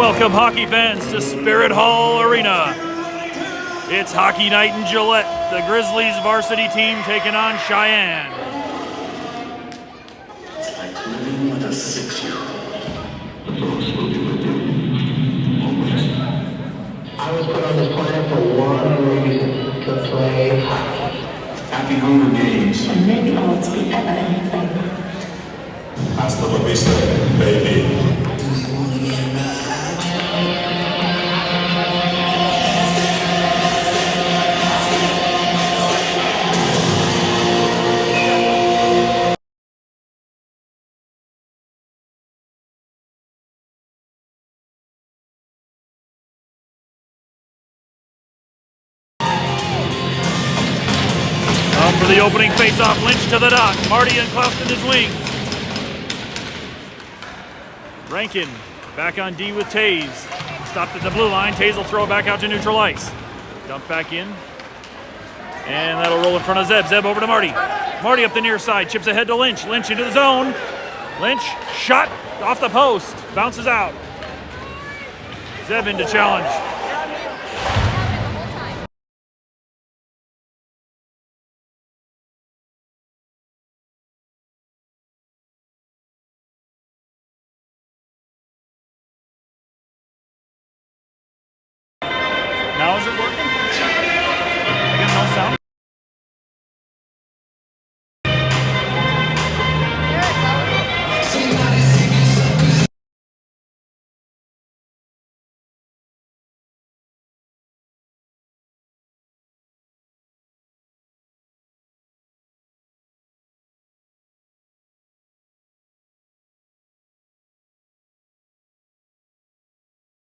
Welcome, hockey fans, to Spirit Hall Arena. It's hockey night in Gillette. The Grizzlies varsity team taking on Cheyenne. It's like living with a 6-year-old. I was put on this planet for one reason: to play hockey. Happy Hunger Games. And make odds be ever anything. Hasta la vista, baby. For the opening face-off, Lynch to the dot. Marty and Klaus in his wings. Rankin back on D with Taze. Stopped at the blue line. Taze will throw it back out to neutral ice. Dump back in. And that'll roll in front of Zeb. Zeb over to Marty. Marty up the near side. Chips ahead to Lynch. Lynch into the zone. Lynch shot off the post. Bounces out. Zeb into challenge. Now is it working? I got no sound.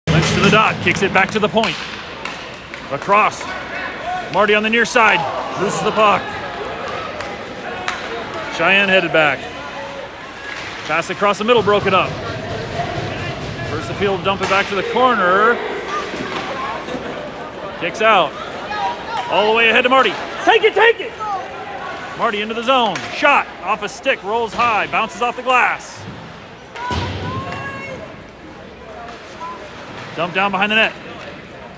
Lynch to the dot, kicks it back to the point. Across. Marty on the near side. Loses the puck. Cheyenne headed back. Pass across the middle, broken up. First the field, dump it back to the corner. Kicks out. All the way ahead to Marty. Take it, take it! Marty into the zone. Shot off a stick, rolls high, bounces off the glass. Dump down behind the net.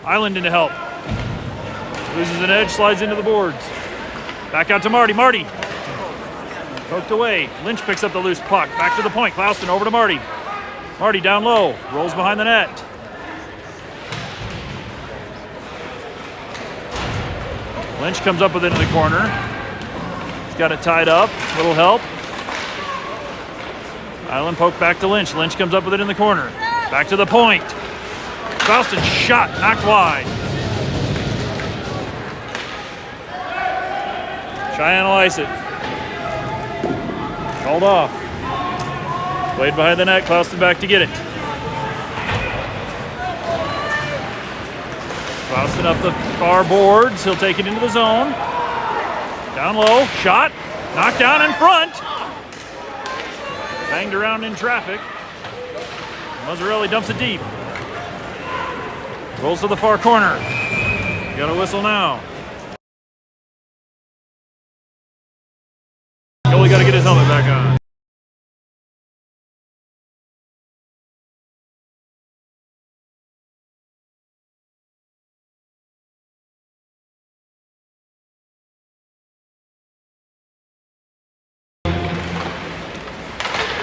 Island into help. Loses an edge, slides into the boards. Back out to Marty. Marty. Poked away. Lynch picks up the loose puck. Back to the point. Klauston over to Marty. Marty down low. Rolls behind the net. Lynch comes up with it in the corner. He's got it tied up. Little help. Island poke back to Lynch. Lynch comes up with it in the corner. Back to the point. Klauston shot. Knocked wide. Cheyenne will ice it. Called off. Played behind the net. Klauston back to get it. Klauston up the far boards. He'll take it into the zone. Down low. Shot. Knocked down in front. Banged around in traffic. Mazzarelli dumps it deep. Rolls to the far corner. Got a whistle now. Goalie got to get his helmet back on.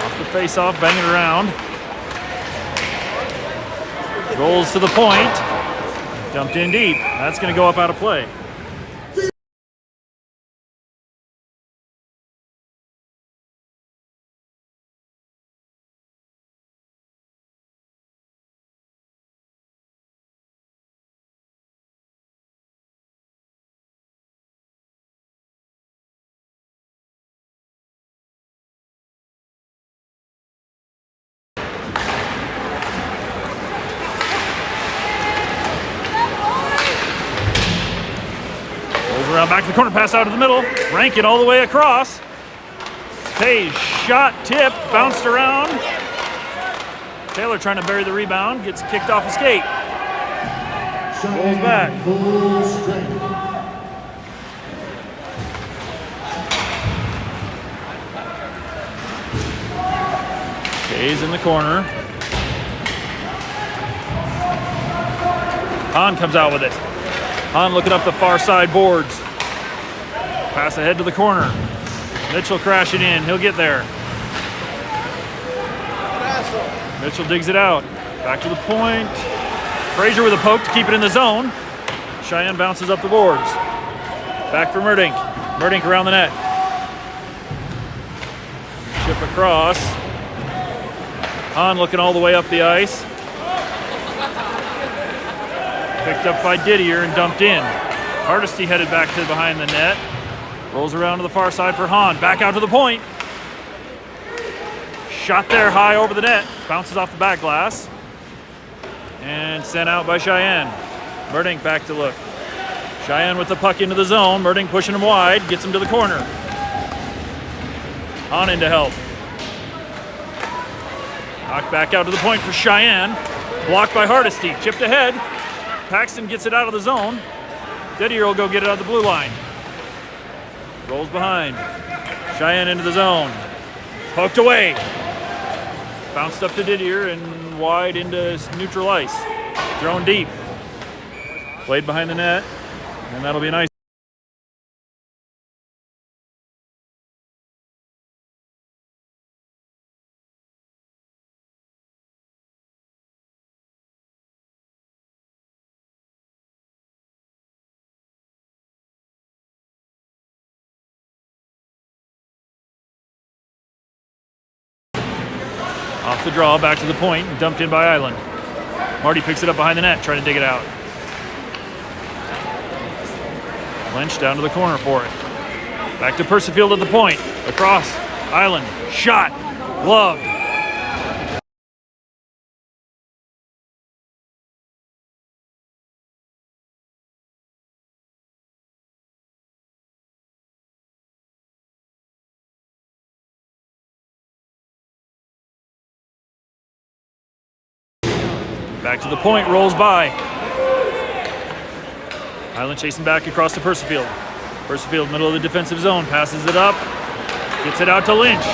Off the face-off, banging around. Rolls to the point. Dumped in deep. That's going to go up out of play. Around back to the corner, pass out to the middle. Rankin all the way across. Taze shot, tipped, bounced around. Taylor trying to bury the rebound, gets kicked off a skate. Rolls back. Taze in the corner. Hahn comes out with it. Hahn looking up the far side boards. Pass ahead to the corner. Mitchell crashing in. He'll get there. Mitchell digs it out. Back to the point. Frazier with a poke to keep it in the zone. Cheyenne bounces up the boards. Back for Merdink. Merdink around the net. Chip across. Hahn looking all the way up the ice. Picked up by Didier and dumped in. Hardesty headed back to behind the net. Rolls around to the far side for Hahn. Back out to the point. Shot there high over the net. Bounces off the back glass. And sent out by Cheyenne. Merdink back to look. Cheyenne with the puck into the zone. Merdink pushing him wide. Gets him to the corner. Hahn in to help. Knocked back out to the point for Cheyenne. Blocked by Hardesty. Chipped ahead. Paxton gets it out of the zone. Didier will go get it out of the blue line. Rolls behind. Cheyenne into the zone. Poked away. Bounced up to Didier and wide into neutral ice. Thrown deep. Played behind the net. And that'll be a nice. Off the draw, back to the point, and dumped in by Island. Marty picks it up behind the net, trying to dig it out. Lynch down to the corner for it. Back to Percifield at the point. Across, Island, shot, gloved. Back to the point, rolls by. Island chasing back across to Percifield. Percifield, middle of the defensive zone, passes it up. Gets it out to Lynch.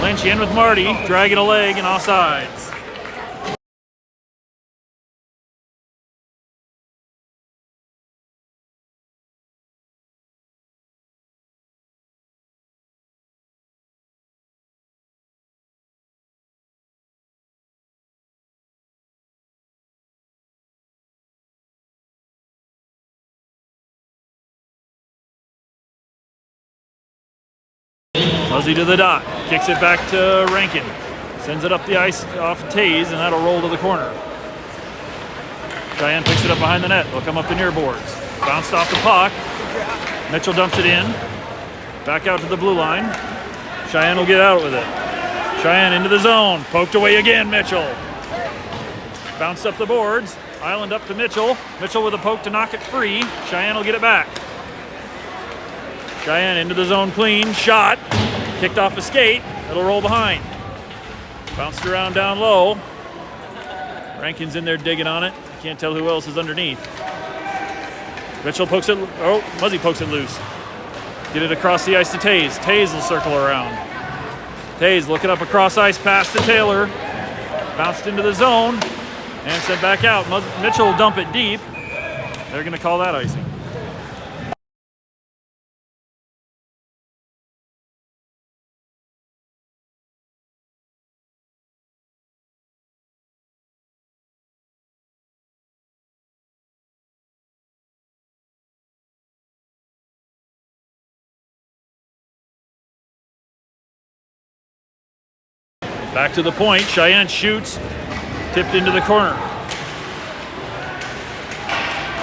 Lynch in with Marty, dragging a leg and offsides. Muzzy to the dot, kicks it back to Rankin. Sends it up the ice off Taze, and that'll roll to the corner. Cheyenne picks it up behind the net. They'll come up the near boards. Bounced off the puck. Mitchell dumps it in. Back out to the blue line. Cheyenne will get out with it. Cheyenne into the zone. Poked away again, Mitchell. Bounced up the boards. Island up to Mitchell. Mitchell with a poke to knock it free. Cheyenne will get it back. Cheyenne into the zone clean. Shot. Kicked off a skate. It'll roll behind. Bounced around down low. Rankin's in there digging on it. Can't tell who else is underneath. Mitchell pokes it. Oh, Muzzy pokes it loose. Get it across the ice to Taze. Taze will circle around. Taze looking up across ice, pass to Taylor. Bounced into the zone and sent back out. Mitchell will dump it deep. They're going to call that icing. Back to the point, Cheyenne shoots, tipped into the corner.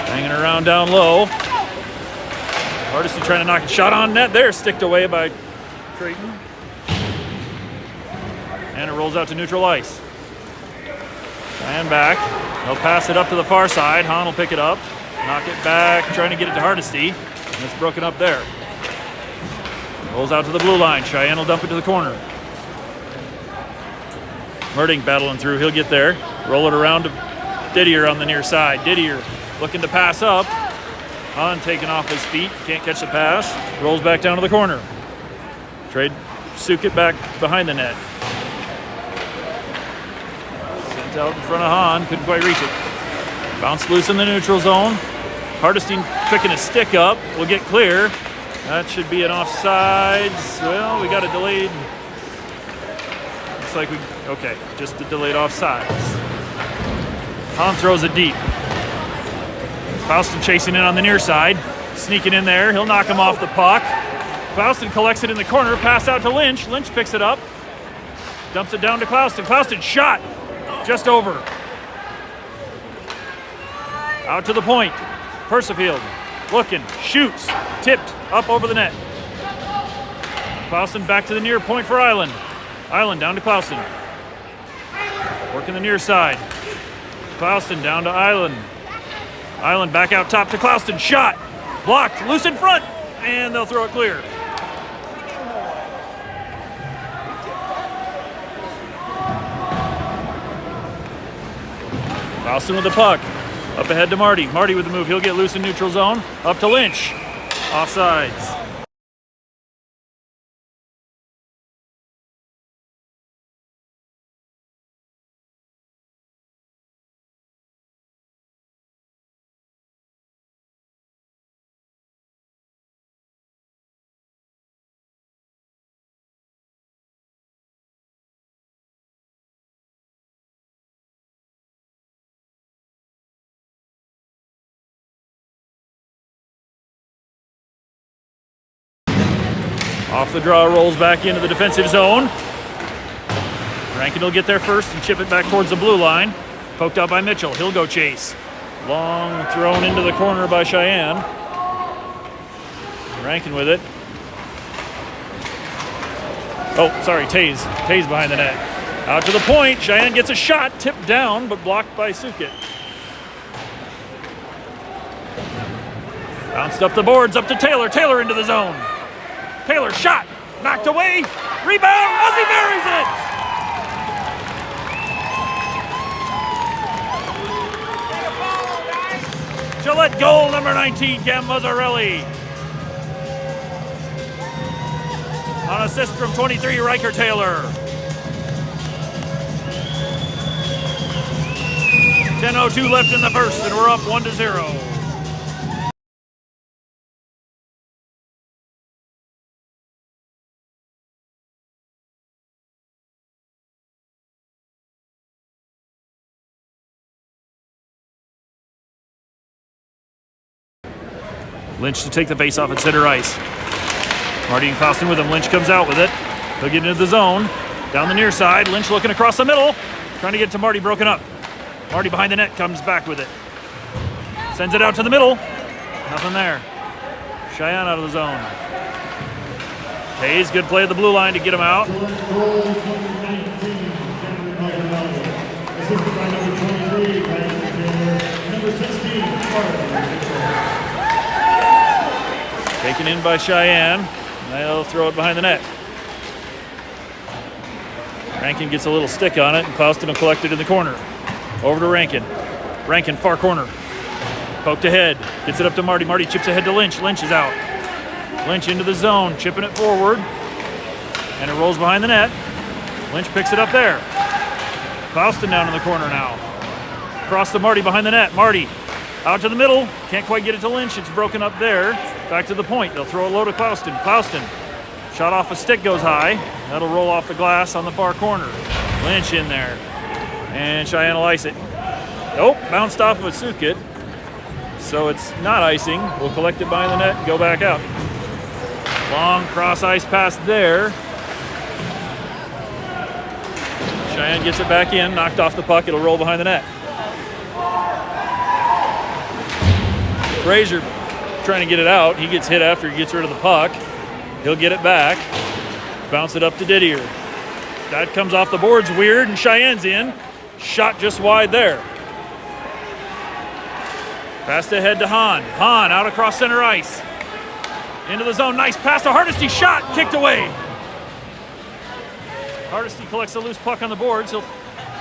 Hanging around down low. Hardesty trying to knock a shot on net there, sticked away by Creighton. And it rolls out to neutral ice. Cheyenne back, they'll pass it up to the far side. Hahn will pick it up, knock it back, trying to get it to Hardesty, and it's broken up there. Rolls out to the blue line, Cheyenne will dump it to the corner. Merdink battling through, he'll get there. Roll it around to Didier on the near side. Didier looking to pass up. Hahn taking off his feet, can't catch the pass. Rolls back down to the corner. Trade Sukit back behind the net. Sent out in front of Hahn, couldn't quite reach it. Back to the point, Cheyenne. Cheyenne looking to pass up. Hahn taking off his feet, can't catch the pass. Rolls back down to the corner. Bounce loose in the neutral zone. Hardesty picking a stick up. Will get clear. That should be an offsides. Well, we got a delayed. Looks like okay, just a delayed offsides. Hahn throws it deep. Faustin chasing in on the near side. Sneaking in there. He'll knock him off the puck. Faustin collects it in the corner. Pass out to Lynch. Lynch picks it up. Dumps it down to Klauston. Klauston shot. Just over. Out to the point. Persefield looking, shoots, tipped up over the net. Klauston back to the near point for Island. Island down to Klauston. Working the near side. Klauston down to Island. Island back out top to Klauston. Shot. Blocked. Loose in front. And they'll throw it clear. Klauston with the puck. Up ahead to Marty. Marty with the move. He'll get loose in neutral zone. Up to Lynch. Offsides. Off the draw, rolls back into the defensive zone. Rankin will get there first and chip it back towards the blue line. Poked out by Mitchell. He'll go chase. Long thrown into the corner by Cheyenne. Rankin with it. Oh, sorry, Taze. Taze behind the net. Out to the point. Cheyenne gets a shot, tipped down, but blocked by Sukit. Bounced up the boards, up to Taylor. Taylor into the zone. Taylor shot, knocked away, rebound, Ozzie buries it! Gillette goal number 19, Cam Mazzarelli. On assist from 23, Riker Taylor. 10:02 left in the first, and we're up 1-0. Lynch to take the face off at center ice. Marty and Klauston with him. Lynch comes out with it. He'll get into the zone. Down the near side. Lynch looking across the middle. Trying to get to Marty, broken up. Marty behind the net comes back with it. Sends it out to the middle. Nothing there. Cheyenne out of the zone. Hayes, good play at the blue line to get him out. Taken in by Cheyenne. They'll throw it behind the net. Rankin gets a little stick on it, and Klauston will collect it in the corner. Over to Rankin. Rankin, far corner. Poked ahead. Gets it up to Marty. Marty chips ahead to Lynch. Lynch is out. Lynch into the zone, chipping it forward. And it rolls behind the net. Lynch picks it up there. Klauston down in the corner now. Across to Marty behind the net. Marty out to the middle. Can't quite get it to Lynch. It's broken up there. Back to the point. They'll throw it low to Klauston. Klauston. Shot off a stick goes high. That'll roll off the glass on the far corner. Lynch in there. And Cheyenne will ice it. Nope, bounced off of a Sukit. So it's not icing. We'll collect it behind the net and go back out. Long cross ice pass there. Cheyenne gets it back in. Knocked off the puck. It'll roll behind the net. Frazier trying to get it out. He gets hit after he gets rid of the puck. He'll get it back. Bounce it up to Didier. That comes off the boards weird, and Cheyenne's in. Shot just wide there. Passed ahead to Hahn. Hahn out across center ice. Into the zone. Nice pass to Hardesty. Shot kicked away. Hardesty collects a loose puck on the boards. He'll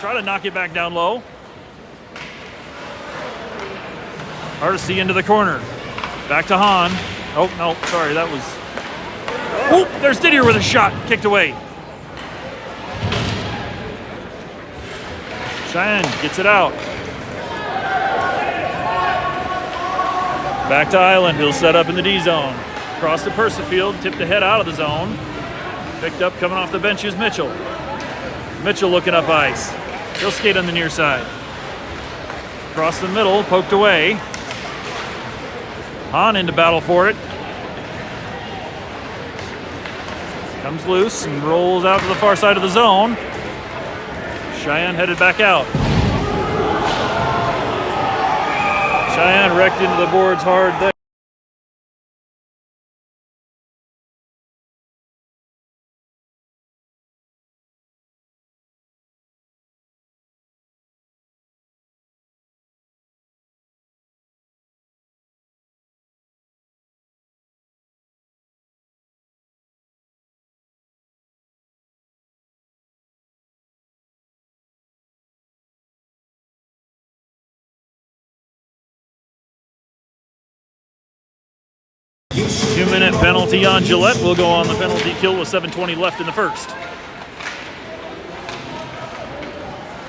try to knock it back down low. Hardesty into the corner. Back to Hahn. Oh, no, sorry, that was... Oop, there's Didier with a shot. Kicked away. Cheyenne gets it out. Back to Island. He'll set up in the D zone. Across to Persifield. Tipped the head out of the zone. Picked up coming off the bench is Mitchell. Mitchell looking up ice. He'll skate on the near side. Across the middle. Poked away. Hahn into battle for it. Comes loose and rolls out to the far side of the zone. Cheyenne headed back out. Cheyenne wrecked into the boards hard there. Two-minute penalty on Gillette. Will go on the penalty kill with 7:20 left in the first.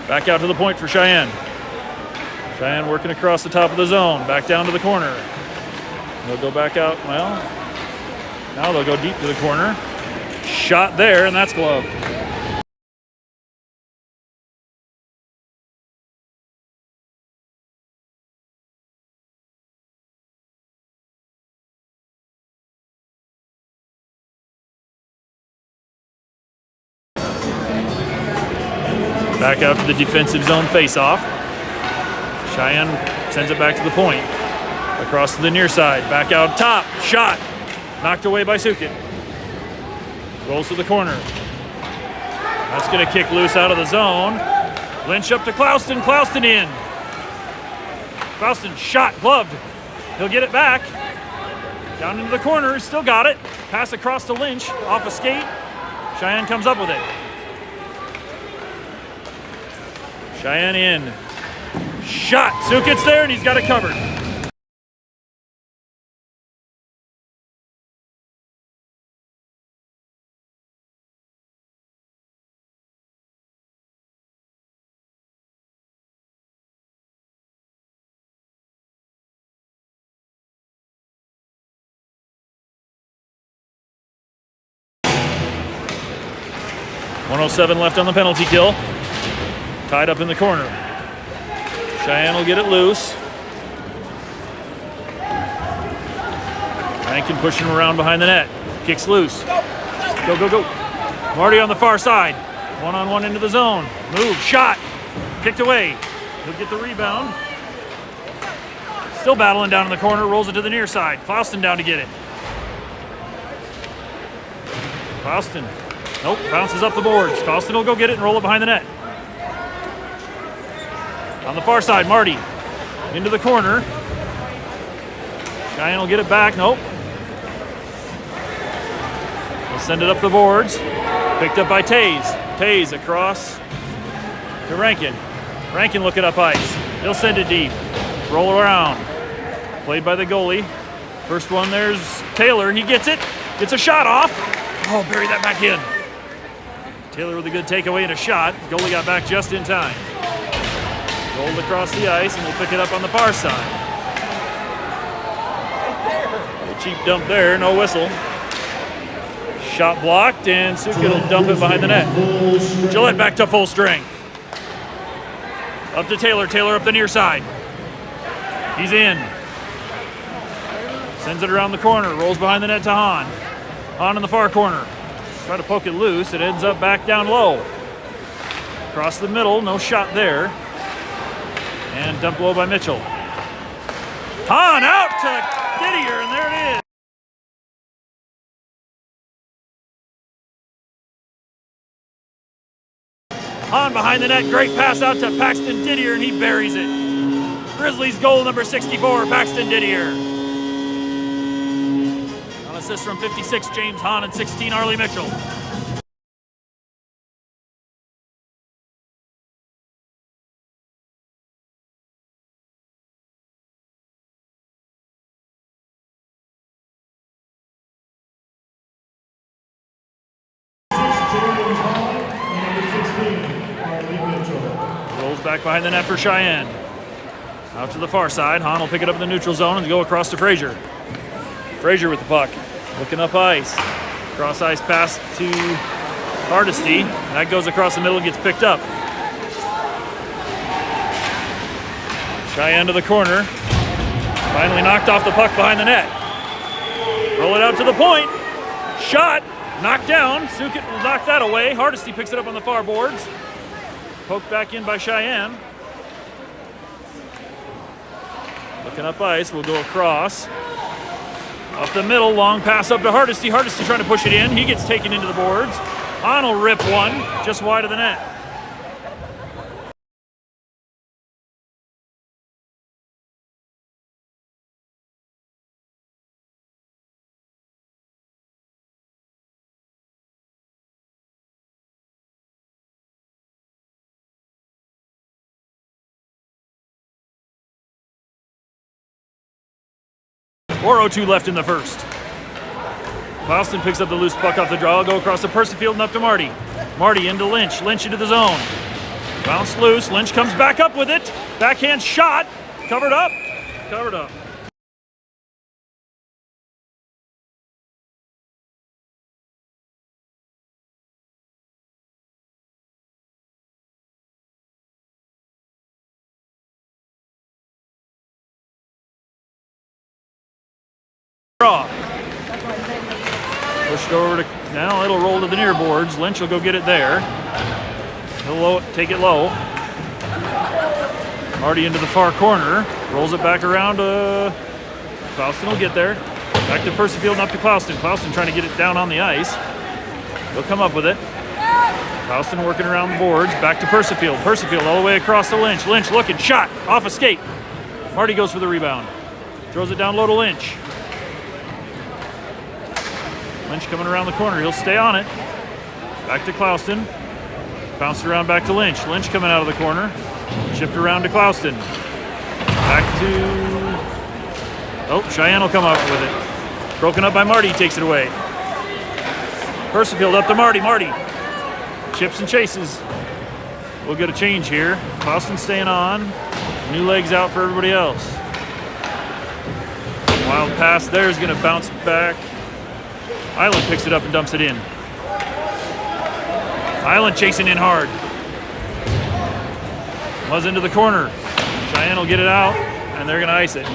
Back out to the point for Cheyenne. Cheyenne working across the top of the zone. Back down to the corner. They'll go back out. Well, now they'll go deep to the corner. Shot there, and that's gloved. Back out to the defensive zone face-off. Cheyenne sends it back to the point. Across to the near side. Back out top. Shot. Knocked away by Sukin. Rolls to the corner. That's going to kick loose out of the zone. Lynch up to Clouston. Clouston in. Clouston shot. Gloved. He'll get it back. Down into the corner. Still got it. Pass across to Lynch. Off a skate. Cheyenne comes up with it. Cheyenne in. Shot. Sukit's there, and he's got it covered. .107 left on the penalty kill. Tied up in the corner. Cheyenne will get it loose. Rankin pushing him around behind the net. Kicks loose. Go, go, go. Marty on the far side. One-on-one into the zone. Move, shot. Kicked away. He'll get the rebound. Still battling down in the corner. Rolls it to the near side. Clouston down to get it. Clouston. Nope, bounces up the boards. Clouston will go get it and roll it behind the net. On the far side, Marty into the corner. Cheyenne will get it back. Nope. They'll send it up the boards. Picked up by Taze. Taze across to Rankin. Rankin looking up ice. He'll send it deep. Roll around. Played by the goalie. First one, there's Taylor. He gets it. Gets a shot off. Oh, bury that back in. Taylor with a good takeaway and a shot. Goalie got back just in time. Rolled across the ice, and we'll pick it up on the far side. A cheap dump there, no whistle. Shot blocked, and Sukin will dump it behind the net. Gillette back to full strength. Up to Taylor. Taylor up the near side. He's in. Sends it around the corner. Rolls behind the net to Hahn. Hahn in the far corner. Try to poke it loose. It ends up back down low. Across the middle. No shot there. And dumped low by Mitchell. Hahn out to Didier, and there it is. Hahn behind the net. Great pass out to Paxton Didier, and he buries it. Grizzlies goal number 64, Paxton Didier. On assist from 56, James Hahn, and 16, Arlie Mitchell. Rolls back behind the net for Cheyenne. Out to the far side. Hahn will pick it up in the neutral zone and go across to Frazier. Frazier with the puck. Looking up ice. Cross ice pass to Hardesty. That goes across the middle and gets picked up. Cheyenne to the corner. Finally knocked off the puck behind the net. Roll it out to the point. Shot. Knocked down. Sukit will knock that away. Hardesty picks it up on the far boards. Poked back in by Cheyenne. Looking up ice. We'll go across. Up the middle. Long pass up to Hardesty. Hardesty trying to push it in. He gets taken into the boards. Hahn will rip one just wide of the net. .402 left in the first. Boston picks up the loose puck off the draw. Go across the Percyfield and up to Marty. Marty into Lynch. Lynch into the zone. Bounce loose. Lynch comes back up with it. Backhand shot. Covered up. Covered up. Draw. Pushed over to, now it'll roll to the near boards. Lynch will go get it there. He'll take it low. Marty into the far corner. Rolls it back around to Clauston will get there. Back to Percyfield and up to Clauston. Clauston trying to get it down on the ice. He'll come up with it. Clauston working around the boards. Back to Percyfield. Percyfield all the way across to Lynch. Lynch looking. Shot. Off a skate. Marty goes for the rebound. Throws it down low to Lynch. Lynch coming around the corner. He'll stay on it. Back to Clauston. Bounced around back to Lynch. Lynch coming out of the corner. Chipped around to Clauston. Back to... Oh, Cheyenne will come up with it. Broken up by Marty. Takes it away. Percyfield up to Marty. Marty. Chips and chases. We'll get a change here. Clauston staying on. New legs out for everybody else. Wild pass there is going to bounce back. Island picks it up and dumps it in. Island chasing in hard. Muzz into the corner. Cheyenne will get it out, and they're going to ice it.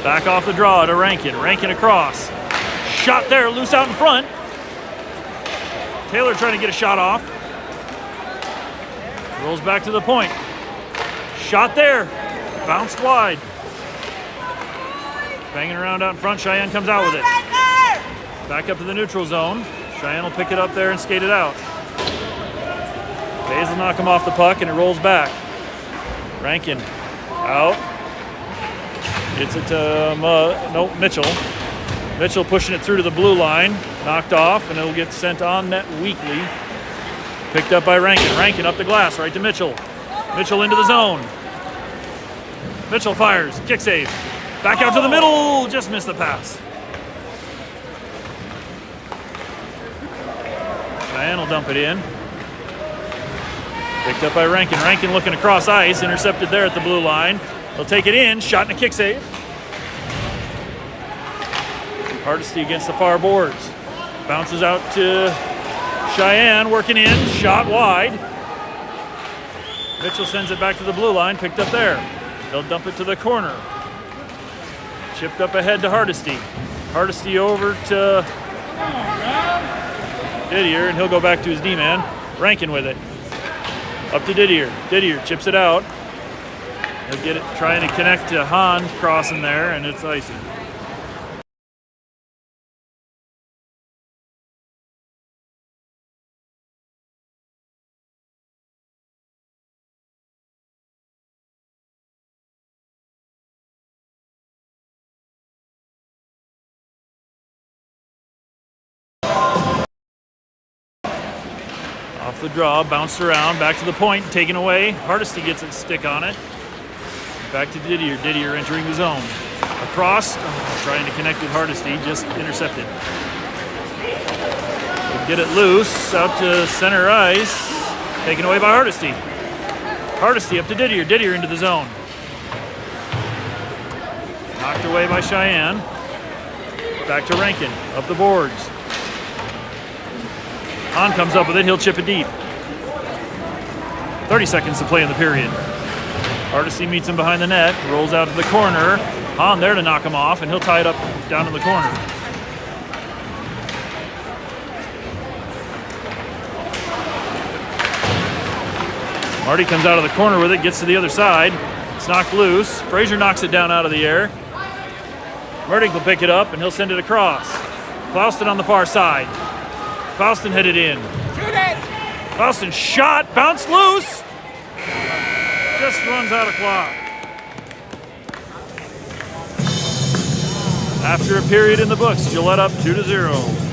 Back off the draw to Rankin. Rankin across. Shot there, loose out in front. Taylor trying to get a shot off. Rolls back to the point. Shot there. Bounced wide. Banging around out in front. Cheyenne comes out with it. Back up to the neutral zone. Cheyenne will pick it up there and skate it out. Hayes will knock him off the puck and it rolls back. Rankin out. Gets it to Mitchell. Mitchell pushing it through to the blue line. Knocked off, and it'll get sent on net weakly. Picked up by Rankin. Rankin up the glass, right to Mitchell. Mitchell into the zone. Mitchell fires. Kick save. Back out to the middle. Just missed the pass. Cheyenne will dump it in. Picked up by Rankin. Rankin looking across ice. Intercepted there at the blue line. They'll take it in. Shot and a kick save. Hardesty against the far boards. Bounces out to Cheyenne. Working in. Shot wide. Mitchell sends it back to the blue line. Picked up there. They'll dump it to the corner. Chipped up ahead to Hardesty. Hardesty over to Didier, and he'll go back to his D-man. Rankin with it. Up to Didier. Didier chips it out. He'll get it, trying to connect to Hahn, crossing there, and it's icy. Off the draw, bounced around, back to the point, taken away. Hardesty gets its stick on it. Back to Didier. Didier entering the zone. Across, trying to connect with Hardesty, just intercepted. We'll get it loose, out to center ice. Taken away by Hardesty. Hardesty up to Didier. Didier into the zone. Knocked away by Cheyenne. Back to Rankin, up the boards. Hahn comes up with it, he'll chip it deep. 30 seconds to play in the period. Hardesty meets him behind the net, rolls out to the corner. Hahn there to knock him off, and he'll tie it up down in the corner. Marty comes out of the corner with it, gets to the other side. It's knocked loose. Frazier knocks it down out of the air. Murdick will pick it up, and he'll send it across. Clouston on the far side. Clouston headed in. Shoot it! Clouston shot, bounced loose. Just runs out of clock. After a period in the books, Gillette up 2-0.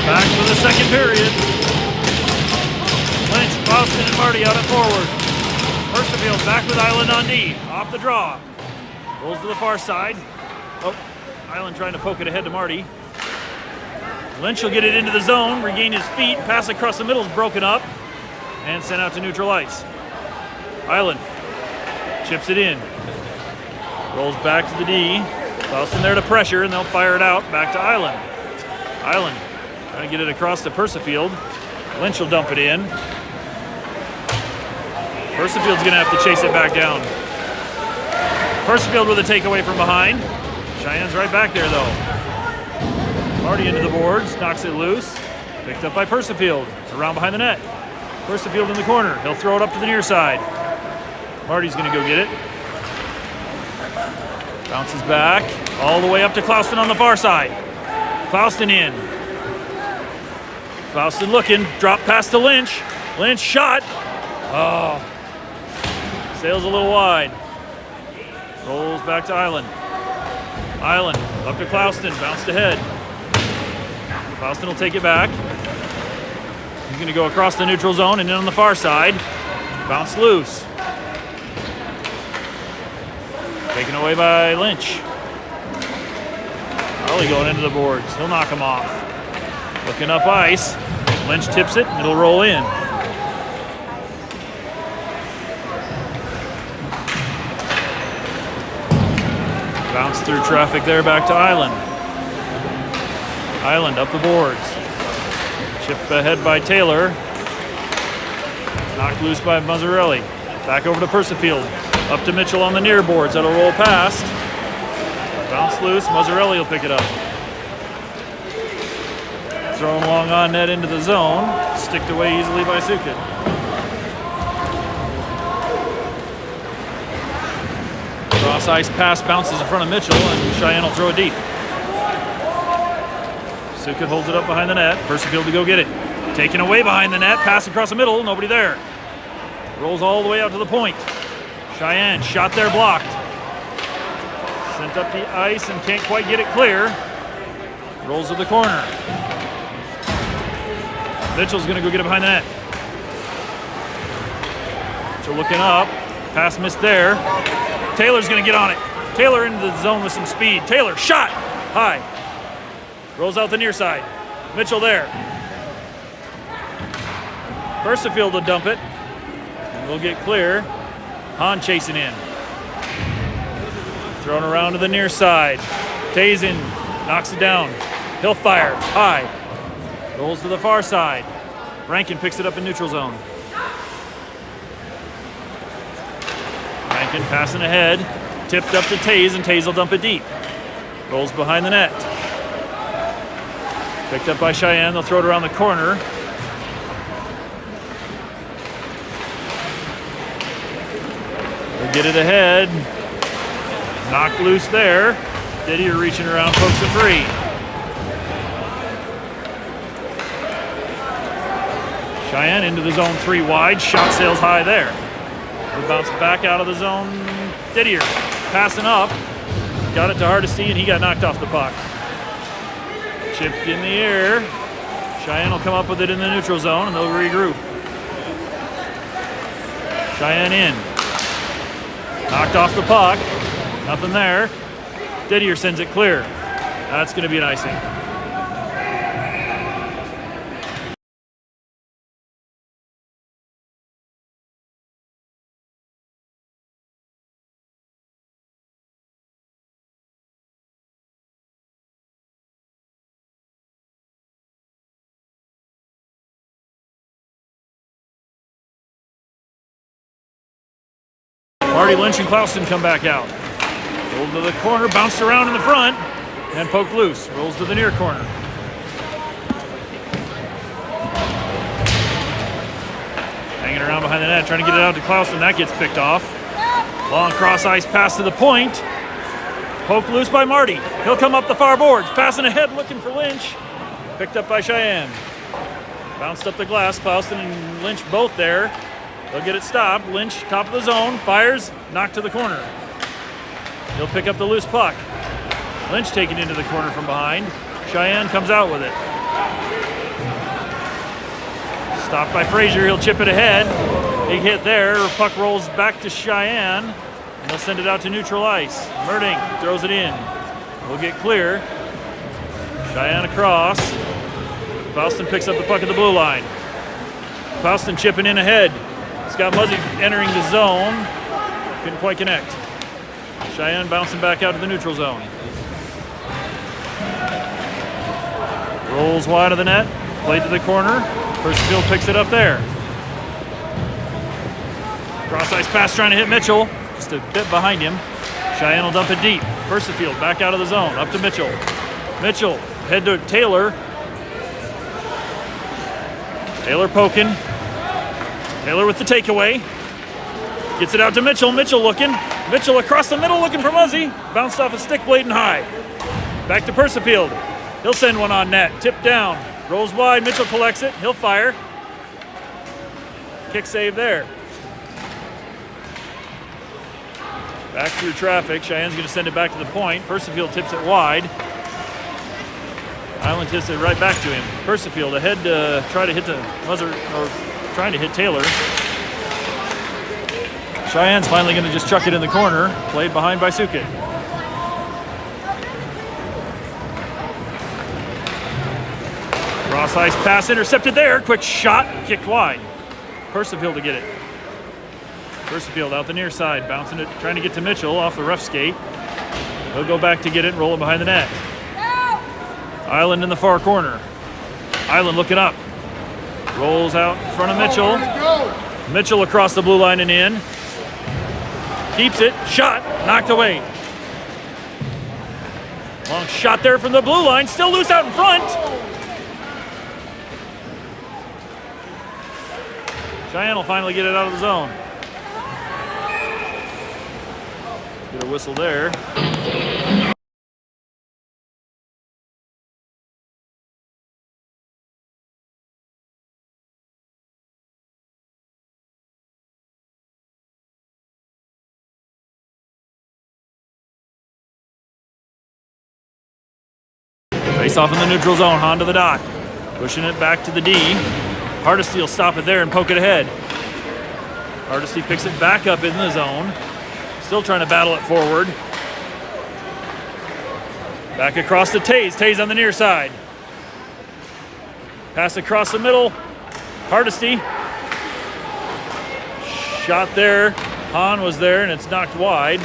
Back for the second period. Lynch, Clouston, and Marty out at forward. Percival back with Island on D. Off the draw. Rolls to the far side. Oh, Island trying to poke it ahead to Marty. Lynch will get it into the zone, regain his feet. Pass across the middle is broken up and sent out to neutral ice. Island chips it in. Rolls back to the D. Clouston there to pressure, and they'll fire it out back to Island. Island trying to get it across to Percifield. Lynch will dump it in. Percifield's going to have to chase it back down. Percifield with a takeaway from behind. Cheyenne's right back there, though. Marty into the boards, knocks it loose. Picked up by Percifield. Around behind the net. Percifield in the corner. He'll throw it up to the near side. Marty's going to go get it. Bounces back all the way up to Clouston on the far side. Clouston in. Clouston looking, drop pass to Lynch. Lynch shot. Oh, sails a little wide. Rolls back to Island. Island up to Clouston, bounced ahead. Clouston will take it back. He's going to go across the neutral zone and in on the far side. Bounce loose. Taken away by Lynch. Harley going into the boards. He'll knock him off. Looking up ice. Lynch tips it, and it'll roll in. Bounce through traffic there back to Island. Island up the boards. Chip ahead by Taylor. Knocked loose by Mazzarelli. Back over to Percifield. Up to Mitchell on the near boards. That'll roll past. Bounce loose. Mazzarelli will pick it up. Thrown long on net into the zone. Sticked away easily by Sukit. Cross ice pass bounces in front of Mitchell, and Cheyenne will throw it deep. Sukit holds it up behind the net. Percival to go get it. Taken away behind the net. Pass across the middle. Nobody there. Rolls all the way out to the point. Cheyenne, shot there blocked. Sent up the ice and can't quite get it clear. Rolls to the corner. Mitchell's going to go get it behind the net. So looking up. Pass missed there. Taylor's going to get on it. Taylor into the zone with some speed. Taylor, shot! High. Rolls out the near side. Mitchell there. Percival to dump it. And we'll get clear. Hahn chasing in. Thrown around to the near side. Tazen knocks it down. He'll fire. High. Rolls to the far side. Rankin picks it up in neutral zone. Rankin passing ahead. Tipped up to Taze, and Taze will dump it deep. Rolls behind the net. Picked up by Cheyenne. They'll throw it around the corner. They'll get it ahead. Knocked loose there. Didier reaching around, pokes it free. Cheyenne into the zone 3 wide. Shot sails high there. We bounce back out of the zone. Didier passing up. Got it to Hardesty, and he got knocked off the puck. Chipped in the air. Cheyenne will come up with it in the neutral zone, and they'll regroup. Cheyenne in. Knocked off the puck. Nothing there. Didier sends it clear. That's going to be an icing. Marty Lynch and Clauston come back out. Rolled to the corner, bounced around in the front, and poked loose. Rolls to the near corner. Hanging around behind the net, trying to get it out to Clauston. That gets picked off. Long cross ice pass to the point. Poked loose by Marty. He'll come up the far boards, passing ahead, looking for Lynch. Picked up by Cheyenne. Bounced up the glass. Clauston and Lynch both there. They'll get it stopped. Lynch, top of the zone, fires, knocked to the corner. He'll pick up the loose puck. Lynch taken into the corner from behind. Cheyenne comes out with it. Stopped by Frazier. He'll chip it ahead. Big hit there. Puck rolls back to Cheyenne, and they'll send it out to neutral ice. Merdink throws it in. We'll get clear. Cheyenne across. Faustin picks up the puck at the blue line. Faustin chipping in ahead. Scott Muzzy entering the zone. Couldn't quite connect. Cheyenne bouncing back out to the neutral zone. Rolls wide of the net. Played to the corner. Percival picks it up there. Cross ice pass trying to hit Mitchell. Just a bit behind him. Cheyenne will dump it deep. Percival back out of the zone. Up to Mitchell. Mitchell head to Taylor. Taylor poking. Taylor with the takeaway. Gets it out to Mitchell. Mitchell looking. Mitchell across the middle looking for Muzzy. Bounced off a stick blade and high. Back to Percival. He'll send one on net. Tipped down. Rolls wide. Mitchell collects it. He'll fire. Kick save there. Back through traffic. Cheyenne's going to send it back to the point. Percival tips it wide. Island tips it right back to him. Percival ahead to try to hit the buzzer, or trying to hit Taylor. Cheyenne's finally going to just chuck it in the corner. Played behind by Sukit. Cross ice pass intercepted there. Quick shot, kicked wide. Percival to get it. Percival out the near side, bouncing it, trying to get to Mitchell off the rough skate. He'll go back to get it, roll it behind the net. Island in the far corner. Island looking up. Rolls out in front of Mitchell. Mitchell across the blue line and in. Keeps it. Shot. Knocked away. Long shot there from the blue line. Still loose out in front. Cheyenne will finally get it out of the zone. Get a whistle there. Face off in the neutral zone. Hahn to the dot. Pushing it back to the D. Hardesty will stop it there and poke it ahead. Hardesty picks it back up in the zone. Still trying to battle it forward. Back across to Taze. Taze on the near side. Pass across the middle. Hardesty. Shot there. Hahn was there and it's knocked wide.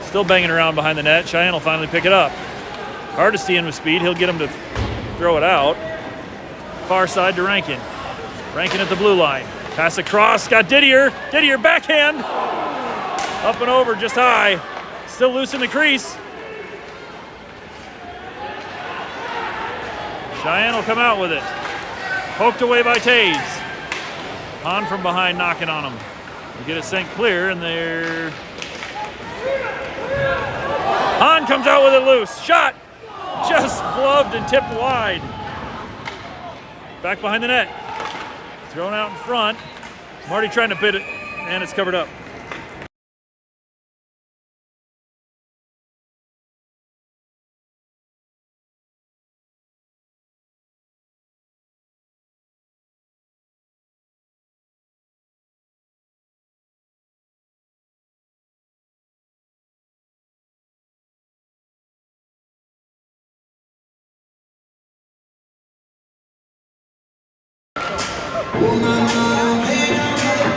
Still banging around behind the net. Cheyenne will finally pick it up. Hardesty in with speed. He'll get him to throw it out. Far side to Rankin. Rankin at the blue line. Pass across. Got Didier. Didier backhand. Up and over just high. Still loose in the crease. Cheyenne will come out with it. Poked away by Taze. Hahn from behind knocking on him. We get it sent clear and there. Hahn comes out with it loose. Shot. Just gloved and tipped wide. Back behind the net. Thrown out in front. Marty trying to pit it, and it's covered up.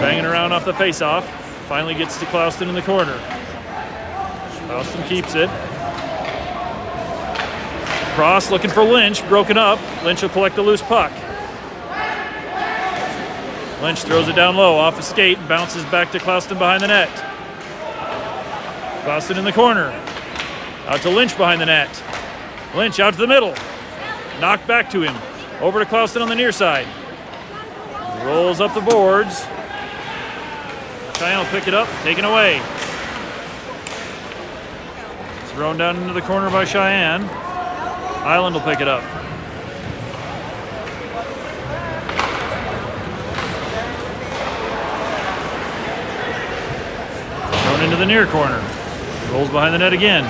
Banging around off the face-off. Finally gets to Clouston in the corner. Clouston keeps it. Cross looking for Lynch. Broken up. Lynch will collect the loose puck. Lynch throws it down low off a skate and bounces back to Clouston behind the net. Clouston in the corner. Out to Lynch behind the net. Lynch out to the middle. Knocked back to him. Over to Clouston on the near side. Rolls up the boards. Cheyenne will pick it up, taken away. Thrown down into the corner by Cheyenne. Island will pick it up. Thrown into the near corner. Rolls behind the net again.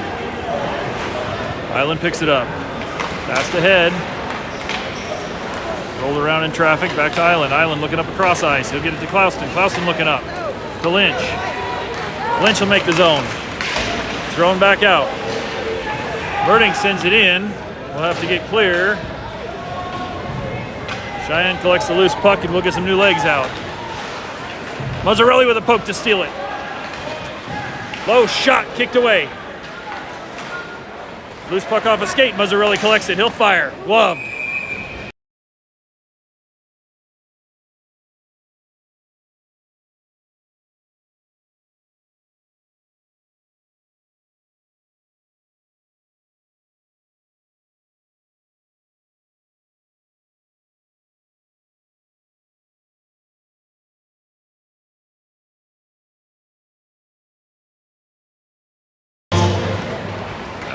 Island picks it up. Fast ahead. Rolled around in traffic, back to Island. Island looking up across ice. He'll get it to Clouston. Clouston looking up to Lynch. Lynch will make the zone. Thrown back out. Birding sends it in. We'll have to get clear. Cheyenne collects the loose puck and we'll get some new legs out. Mazzarelli with a poke to steal it. Low shot, kicked away. Loose puck off a skate. Mazzarelli collects it. He'll fire. Gloved.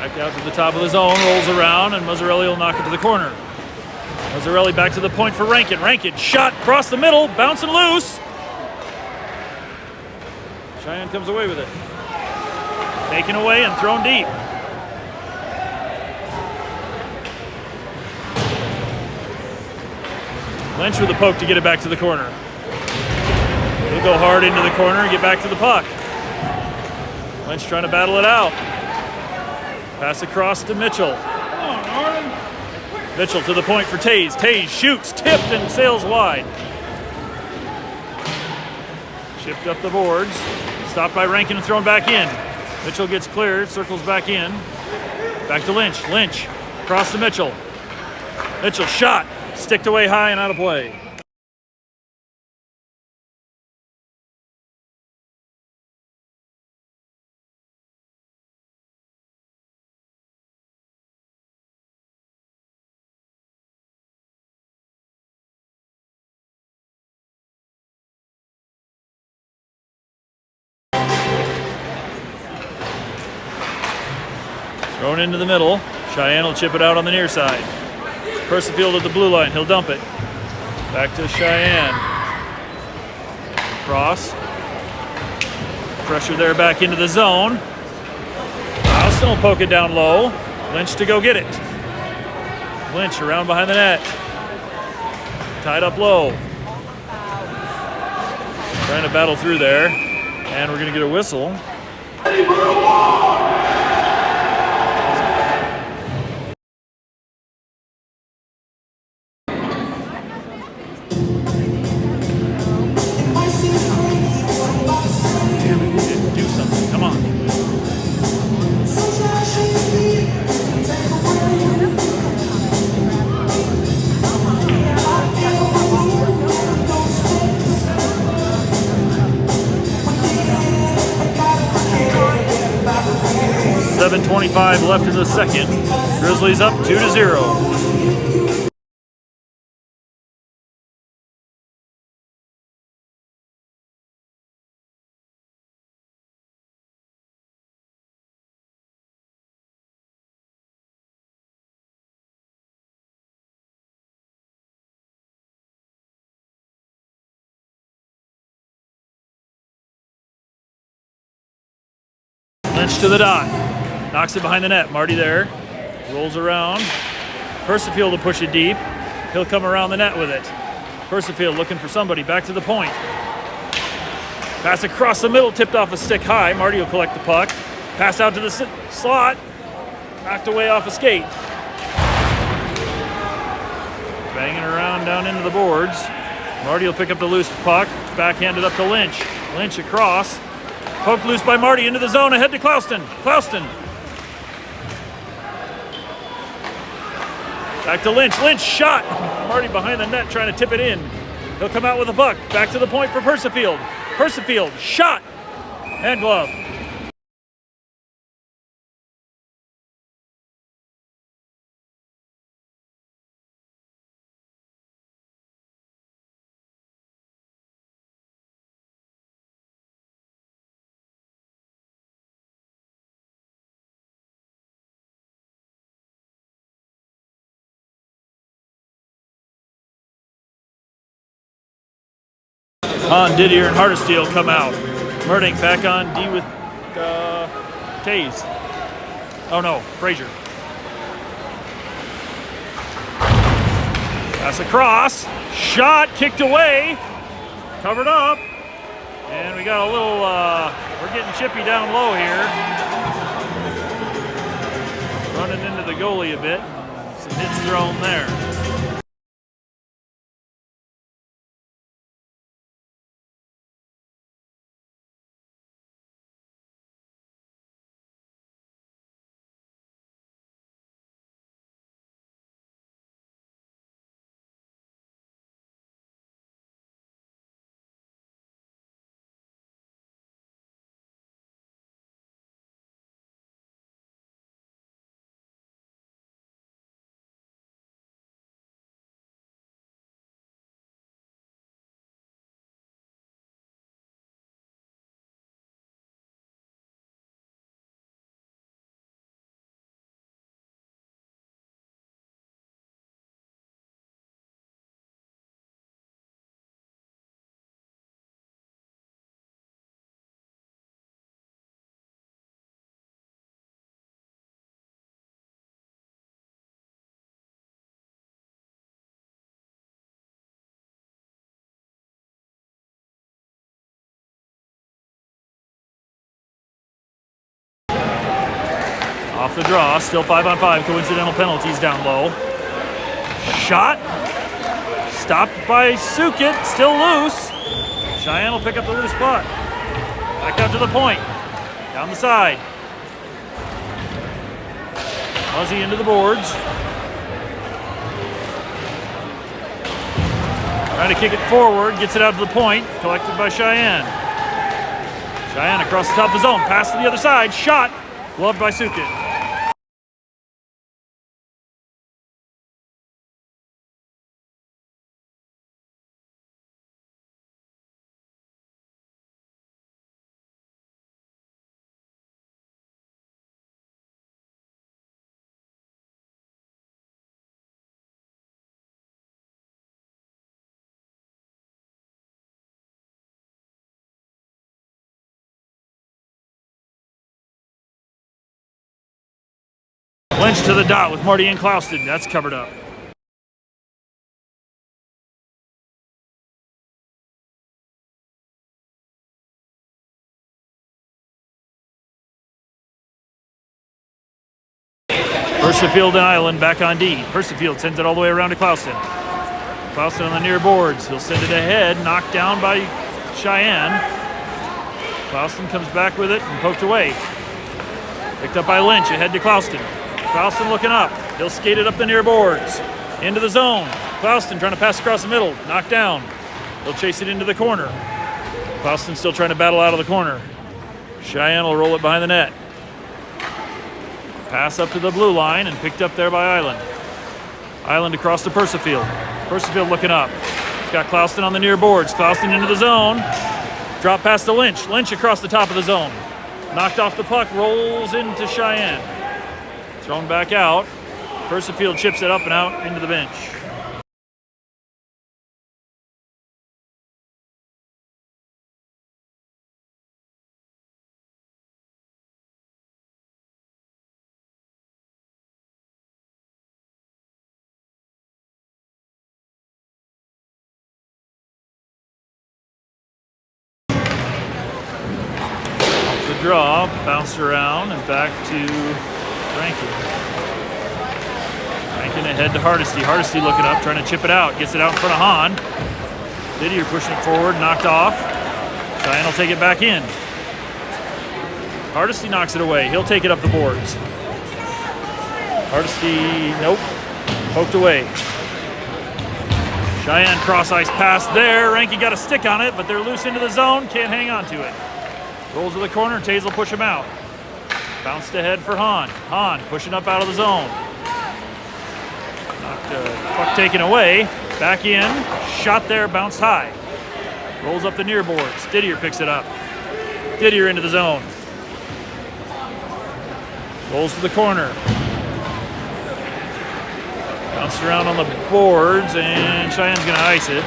Back out to the top of the zone, rolls around, and Mazzarelli will knock it to the corner. Mazzarelli back to the point for Rankin. Rankin shot across the middle, bouncing loose. Cheyenne comes away with it. Taken away and thrown deep. Lynch with a poke to get it back to the corner. He'll go hard into the corner and get back to the puck. Lynch trying to battle it out. Pass across to Mitchell. Mitchell to the point for Taze. Taze shoots, tipped, and sails wide. Chipped up the boards. Stopped by Rankin and thrown back in. Mitchell gets cleared, circles back in. Back to Lynch. Lynch across to Mitchell. Mitchell shot, sticked away high and out of play. Thrown into the middle. Cheyenne will chip it out on the near side. Percifield at the blue line. He'll dump it. Back to Cheyenne. Cross. Pressure there back into the zone. Austin will poke it down low. Lynch to go get it. Lynch around behind the net. Tied up low. Trying to battle through there. And we're going to get a whistle. 7:25 left in the second. Grizzlies up 2-0. Lynch to the dot. Knocks it behind the net. Marty there. Rolls around. Percifield will push it deep. He'll come around the net with it. Percifield looking for somebody. Back to the point. Pass across the middle. Tipped off a stick high. Marty will collect the puck. Pass out to the slot. Knocked away off a skate. Banging around down into the boards. Marty will pick up the loose puck. Backhanded up to Lynch. Lynch across. Poked loose by Marty into the zone, ahead to Clouston. Clouston. Back to Lynch. Lynch shot. Marty behind the net trying to tip it in. He'll come out with the puck. Back to the point for Percifield. Percifield shot. Hand glove. On Didier and Hardesty come out. Murding back on D with Taze. Oh no, Frazier. Pass across. Shot kicked away. Covered up. And we got a little, we're getting chippy down low here. Running into the goalie a bit. Some hits thrown there. Off the draw, still 5-on-5. Coincidental penalties down low. Shot. Stopped by Sukit, still loose. Cheyenne will pick up the loose puck. Back out to the point. Down the side. Muzzy into the boards. Trying to kick it forward, gets it out to the point. Collected by Cheyenne. Cheyenne across the top of the zone. Pass to the other side. Shot. Gloved by Sukit. Lynch to the dot with Marty and Clouston. That's covered up. Percifield and Island back on D. Percifield sends it all the way around to Clouston. Clouston on the near boards. He'll send it ahead, knocked down by Cheyenne. Clouston comes back with it and poked away. Picked up by Lynch, ahead to Clouston. Clouston looking up. He'll skate it up the near boards. Into the zone. Clouston trying to pass across the middle. Knocked down. He'll chase it into the corner. Clouston still trying to battle out of the corner. Cheyenne will roll it behind the net. Pass up to the blue line and picked up there by Island. Island across to Percifield. Percifield looking up. He's got Clouston on the near boards. Clouston into the zone. Drop pass to Lynch. Lynch across the top of the zone. Knocked off the puck, rolls into Cheyenne. Thrown back out. Percifield chips it up and out into the bench. Draw, bounced around and back to Rankin. Rankin ahead to Hardesty. Hardesty looking up, trying to chip it out. Gets it out in front of Hahn. Didier pushing it forward, knocked off. Cheyenne will take it back in. Hardesty knocks it away. He'll take it up the boards. Hardesty, nope, poked away. Cheyenne cross ice pass there. Rankin got a stick on it, but they're loose into the zone. Can't hang on to it. Rolls to the corner, Taze will push him out. Bounced ahead for Hahn. Hahn pushing up out of the zone. Puck taken away. Back in. Shot there, bounced high. Rolls up the near boards. Didier picks it up. Didier into the zone. Rolls to the corner. Bounced around on the boards, and Cheyenne's going to ice it.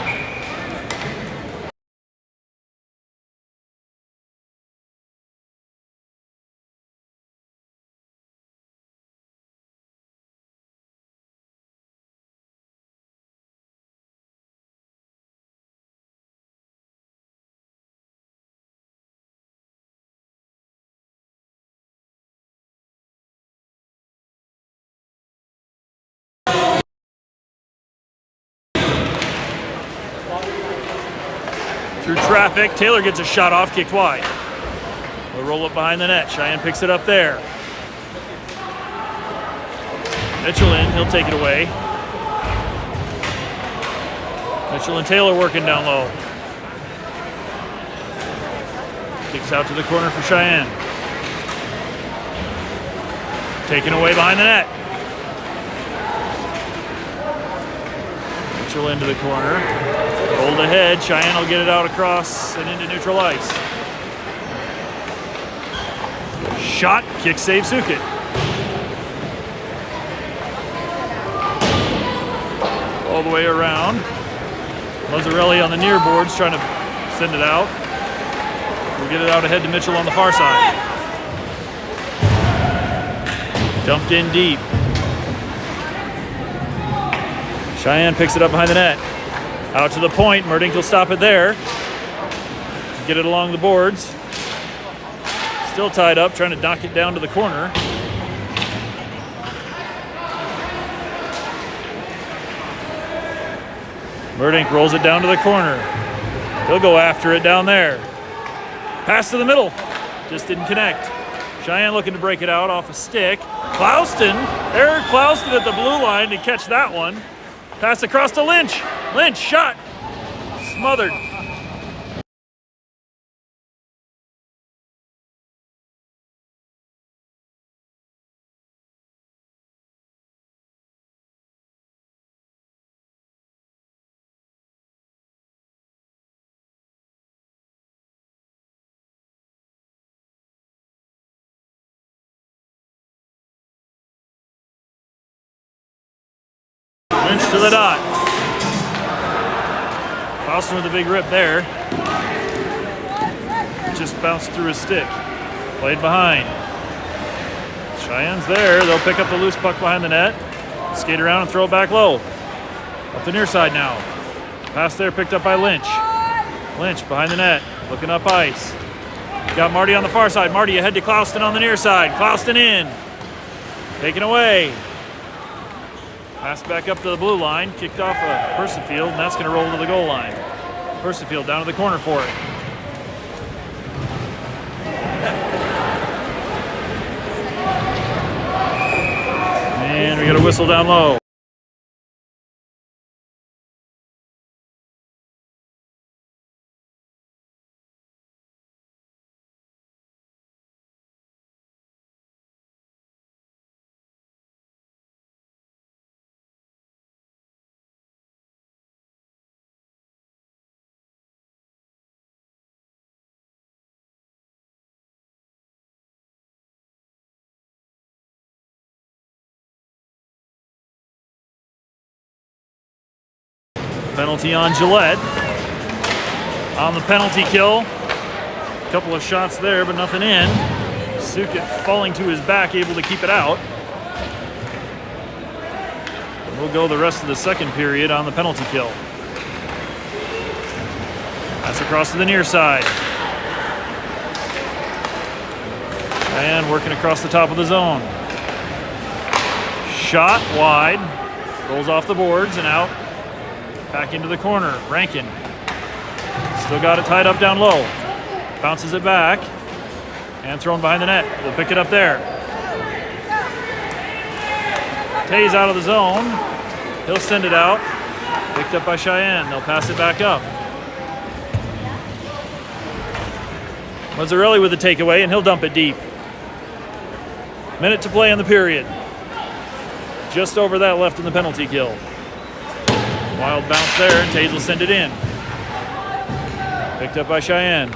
Through traffic, Taylor gets a shot off, kicked wide. They'll roll it behind the net. Cheyenne picks it up there. Mitchell in, he'll take it away. Mitchell and Taylor working down low. Kicks out to the corner for Cheyenne. Taken away behind the net. Mitchell into the corner. Rolled ahead, Cheyenne will get it out across and into neutral ice. Shot, kick save, Sukit. All the way around. Mazzarelli on the near boards trying to send it out. We'll get it out ahead to Mitchell on the far side. Dumped in deep. Cheyenne picks it up behind the net. Out to the point, Merdink will stop it there. Get it along the boards. Still tied up, trying to knock it down to the corner. Merdink rolls it down to the corner. He'll go after it down there. Pass to the middle. Just didn't connect. Cheyenne looking to break it out off a stick. Clouston, Eric Clouston at the blue line to catch that one. Pass across to Lynch. Lynch, shot. Smothered. Lynch to the dot. Clouston with a big rip there. Just bounced through his stick. Played behind. Cheyenne's there. They'll pick up the loose puck behind the net. Skate around and throw it back low. Up the near side now. Pass there picked up by Lynch. Lynch behind the net. Looking up ice. Got Marty on the far side. Marty ahead to Clouston on the near side. Clouston in. Taken away. Pass back up to the blue line. Kicked off of Percifield, and that's going to roll to the goal line. Percifield down to the corner for it. And we got a whistle down low. Penalty on Gillette. On the penalty kill. A couple of shots there, but nothing in. Sukit falling to his back, able to keep it out. We'll go the rest of the second period on the penalty kill. That's across to the near side. And working across the top of the zone. Shot wide. Rolls off the boards and out. Back into the corner. Rankin. Still got it tied up down low. Bounces it back. And thrown behind the net. We'll pick it up there. Tays out of the zone. He'll send it out. Picked up by Cheyenne. They'll pass it back up. Mazzarelli with the takeaway, and he'll dump it deep. Minute to play in the period. Just over that left in the penalty kill. Wild bounce there, and Tays will send it in. Picked up by Cheyenne.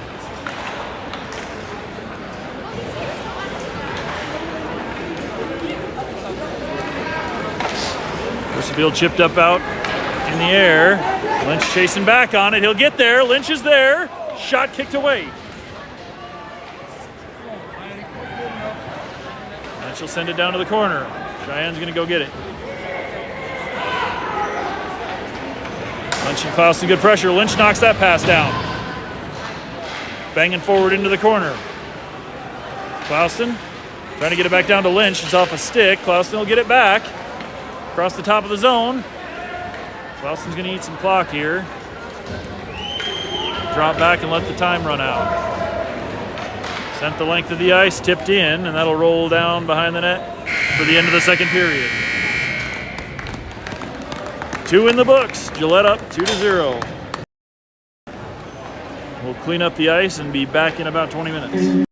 Percival chipped up out in the air. Lynch chasing back on it. He'll get there. Lynch is there. Shot kicked away. And she'll send it down to the corner. Cheyenne's going to go get it. Lynch and Clouston, good pressure. Lynch knocks that pass down. Banging forward into the corner. Clouston trying to get it back down to Lynch. It's off a stick. Clouston will get it back. Across the top of the zone. Clouston's going to eat some clock here. Drop back and let the time run out. Sent the length of the ice, tipped in, and that'll roll down behind the net for the end of the second period. 2 in the books. Gillette up 2-0. We'll clean up the ice and be back in about 20 minutes.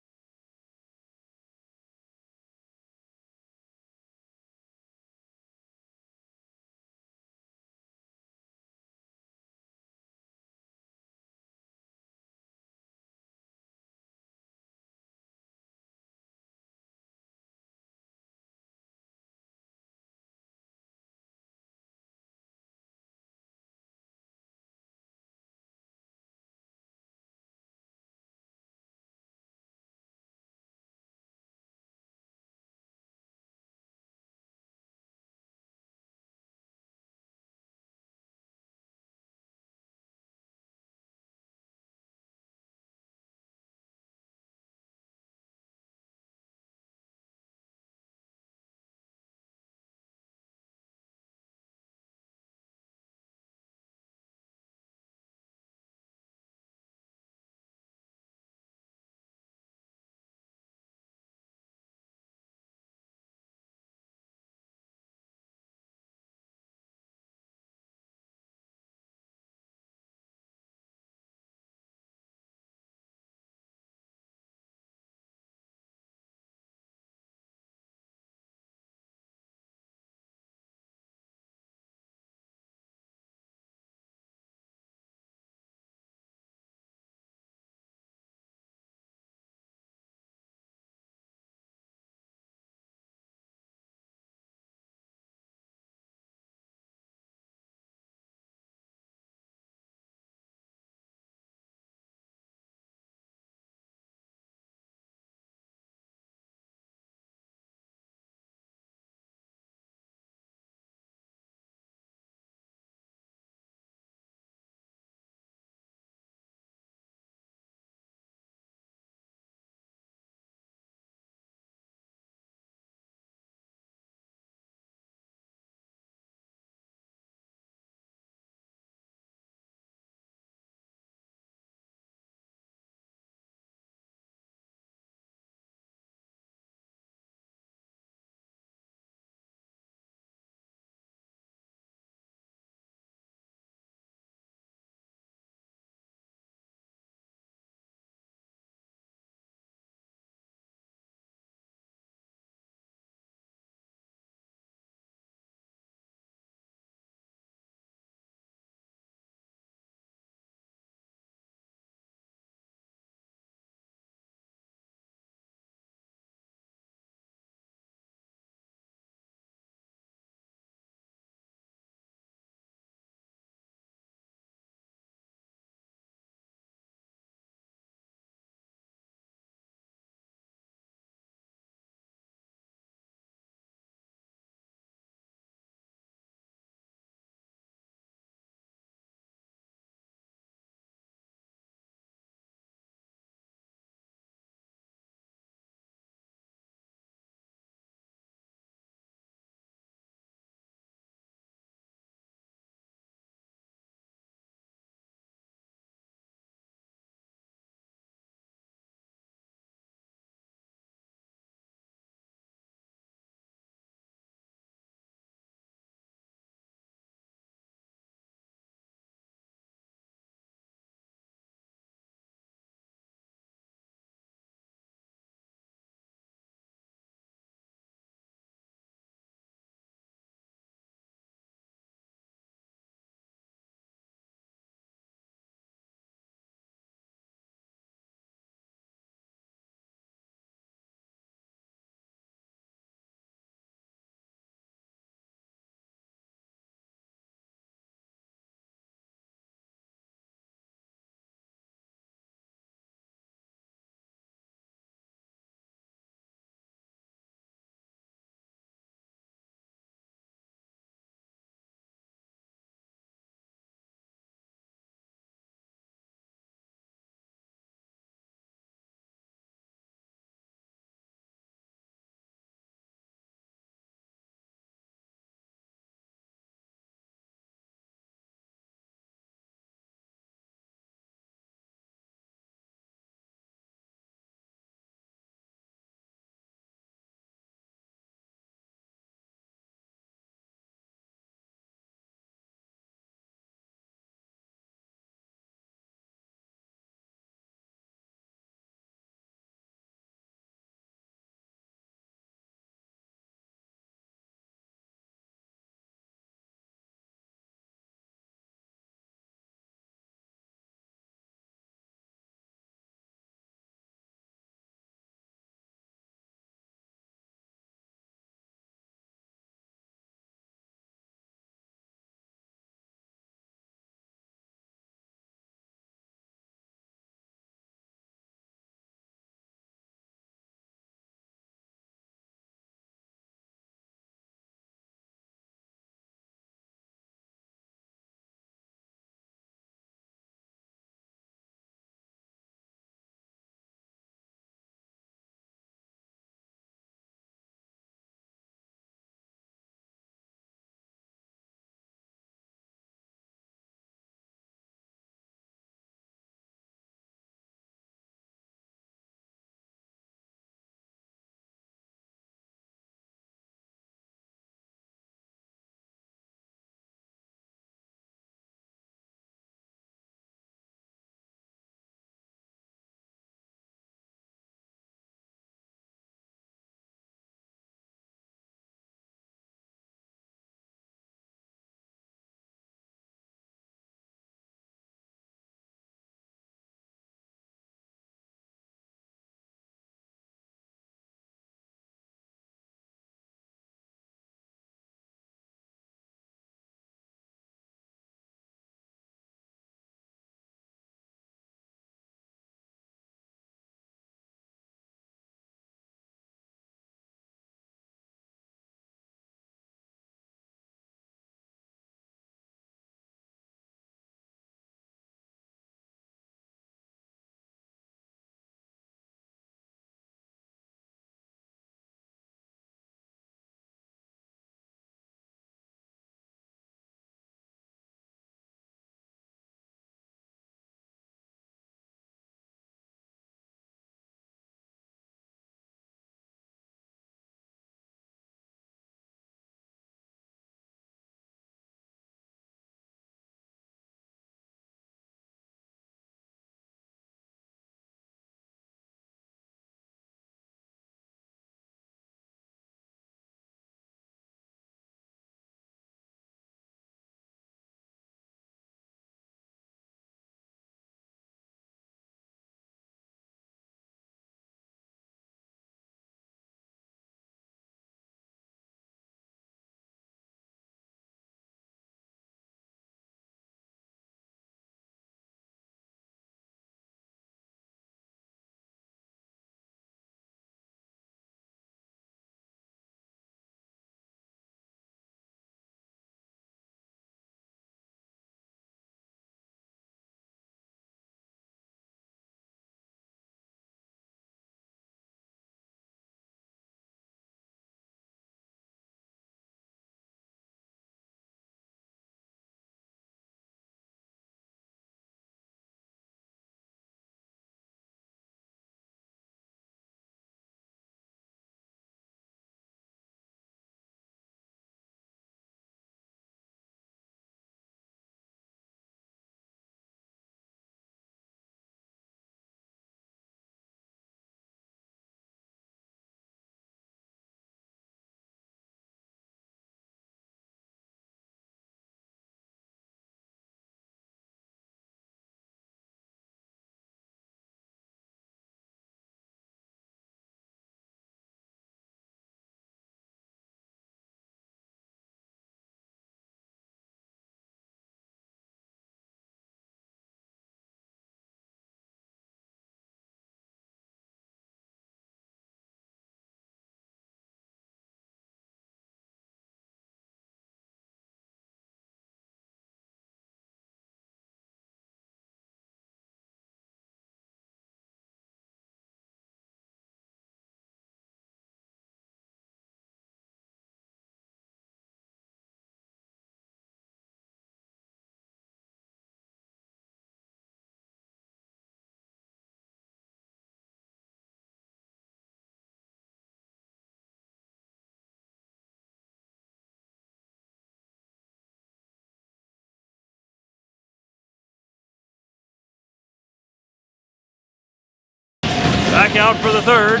back out for the third.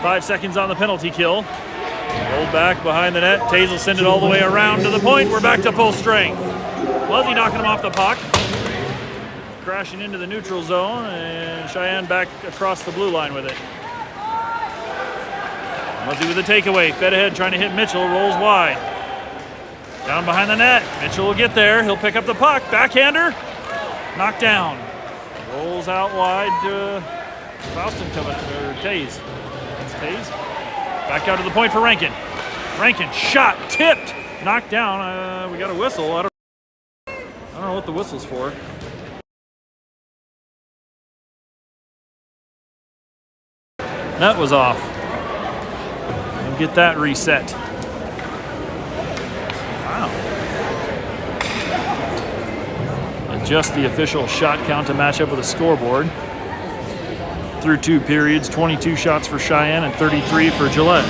5 seconds on the penalty kill. Rolled back behind the net. Tays will send it all the way around to the point. We're back to full strength. Muzzy knocking him off the puck. Crashing into the neutral zone, and Cheyenne back across the blue line with it. Muzzy with a takeaway. Fed ahead trying to hit Mitchell. Rolls wide. Down behind the net. Mitchell will get there. He'll pick up the puck. Backhander. Knocked down. Rolls out wide. Faustin coming, or Tays. That's Tays. Back out to the point for Rankin. Rankin shot, tipped, knocked down. We got a whistle. I don't know what the whistle's for. Net was off. And get that reset. Wow. Adjust the official shot count to match up with the scoreboard. Through 2 periods, 22 shots for Cheyenne and 33 for Gillette.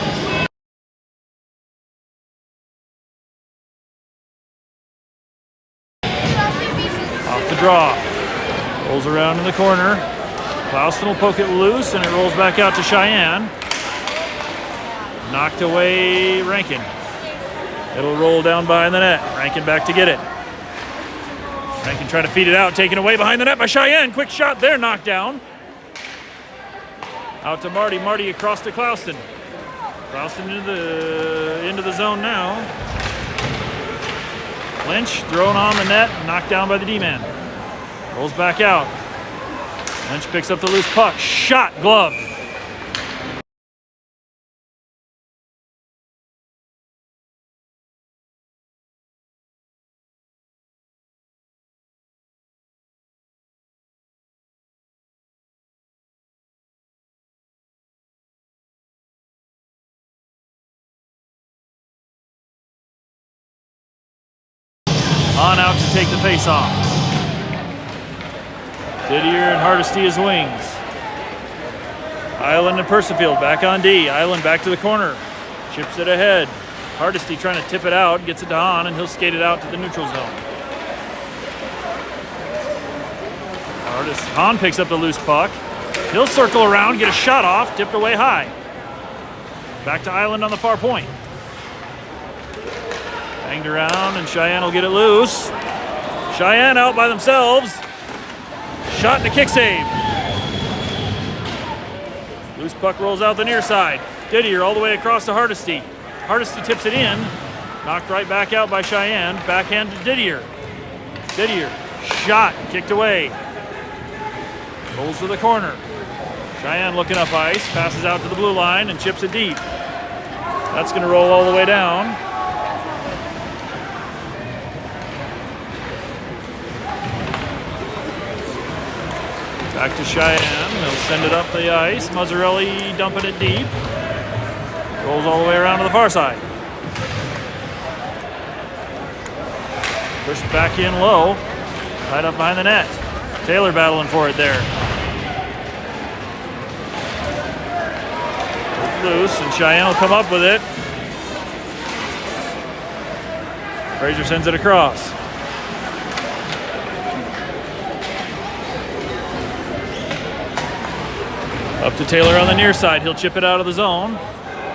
Off the draw. Rolls around in the corner. Klauston will poke it loose, and it rolls back out to Cheyenne. Knocked away Rankin. It'll roll down behind the net. Rankin back to get it. Rankin trying to feed it out, taken away behind the net by Cheyenne. Quick shot there, knocked down. Out to Marty. Marty across to Klauston. Klauston into the zone now. Lynch thrown on the net, knocked down by the D-man. Rolls back out. Lynch picks up the loose puck. Shot, gloved. On out to take the face-off. Didier and Hardesty as wings. Island and Percifield back on D. Island back to the corner. Chips it ahead. Hardesty trying to tip it out. Gets it to Hahn, and he'll skate it out to the neutral zone. Hahn picks up the loose puck. He'll circle around, get a shot off, tipped away high. Back to Island on the far point. Banged around, and Cheyenne will get it loose. Cheyenne out by themselves. Shot and a kick save. Loose puck rolls out the near side. Didier all the way across to Hardesty. Hardesty tips it in. Knocked right back out by Cheyenne. Backhand to Didier. Didier, shot, kicked away. Rolls to the corner. Cheyenne looking up ice. Passes out to the blue line and chips it deep. That's going to roll all the way down. Back to Cheyenne. They'll send it up the ice. Mazzarelli dumping it deep. Rolls all the way around to the far side. Pushed back in low. Tied up behind the net. Taylor battling for it there. Loose, and Cheyenne will come up with it. Fraser sends it across. Up to Taylor on the near side. He'll chip it out of the zone.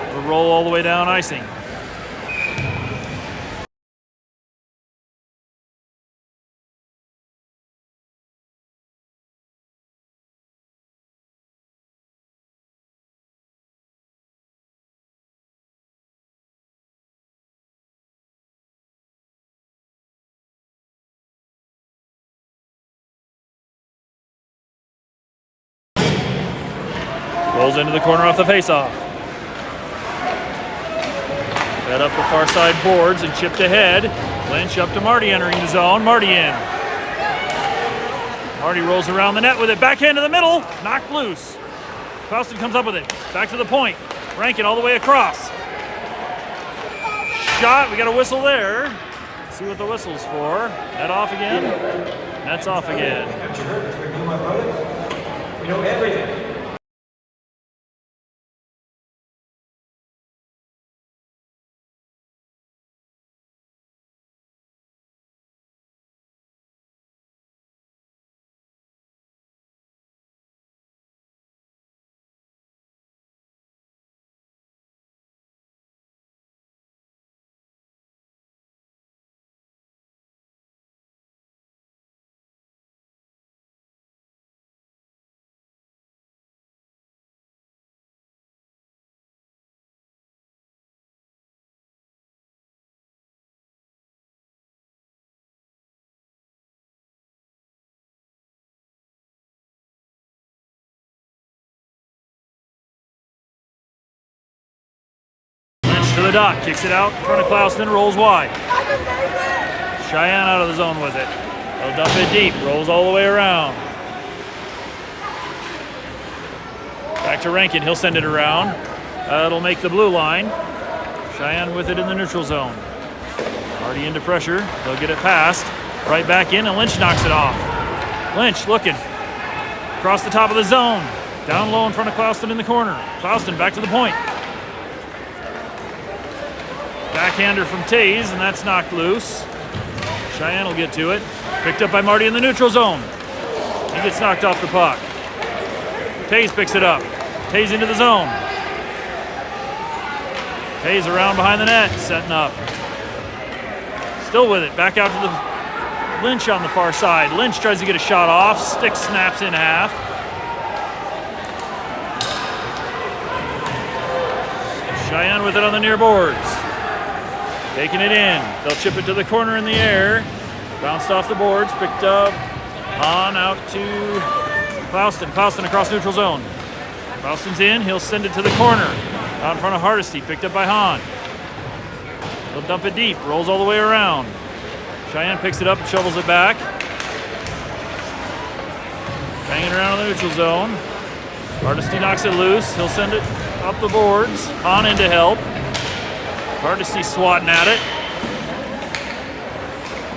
It'll roll all the way down icing. Rolls into the corner off the faceoff. Fed up the far side boards and chipped ahead. Lynch up to Marty entering the zone. Marty in. Marty rolls around the net with it. Backhand to the middle. Knocked loose. Faustin comes up with it. Back to the point. Rankin all the way across. Shot. We got a whistle there. Let's see what the whistle's for. Net off again. Net's off again. We know everything. to the dot, kicks it out in front of Clouston, rolls wide. Cheyenne out of the zone with it. They'll dump it deep, rolls all the way around. Back to Rankin, he'll send it around. That'll make the blue line. Cheyenne with it in the neutral zone. Marty into pressure, they'll get it passed. Right back in, and Lynch knocks it off. Lynch looking. Across the top of the zone. Down low in front of Clouston in the corner. Clouston back to the point. Backhander from Taze, and that's knocked loose. Cheyenne will get to it. Picked up by Marty in the neutral zone. He gets knocked off the puck. Taze picks it up. Taze into the zone. Taze around behind the net, setting up. Still with it, back out to the Lynch on the far side. Lynch tries to get a shot off. Stick snaps in half. Cheyenne with it on the near boards. Taking it in. They'll chip it to the corner in the air. Bounced off the boards. Picked up. On out to Clouston. Clouston across neutral zone. Clouston's in. He'll send it to the corner. Out in front of Hardesty. Picked up by Hahn. He'll dump it deep. Rolls all the way around. Cheyenne picks it up and shovels it back. Banging around in the neutral zone. Hardesty knocks it loose. He'll send it up the boards. On in to help. Hardesty swatting at it.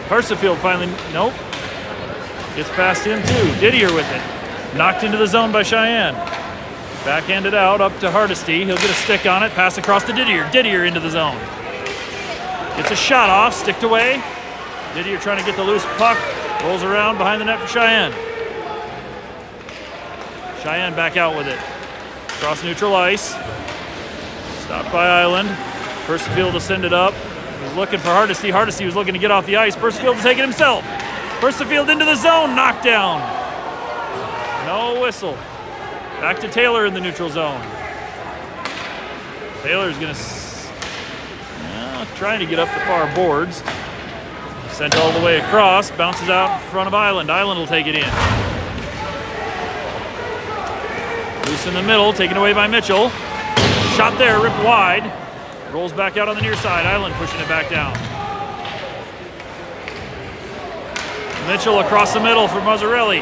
Percifield finally, nope. Gets past him too. Didier with it. Knocked into the zone by Cheyenne. Backhanded out up to Hardesty. He'll get a stick on it. Pass across to Didier. Didier into the zone. Gets a shot off. Sticked away. Didier trying to get the loose puck. Rolls around behind the net for Cheyenne. Cheyenne back out with it. Cross neutral ice. Stopped by Island. Percifield will send it up. He was looking for Hardesty. Hardesty was looking to get off the ice. Percifield to take it himself. Percifield into the zone. Knockdown. No whistle. Back to Taylor in the neutral zone. Taylor's going to trying to get up the far boards. Sent all the way across. Bounces out in front of Island. Island will take it in. Loose in the middle. Taken away by Mitchell. Shot there. Ripped wide. Rolls back out on the near side. Island pushing it back down. Mitchell across the middle for Mazzarelli.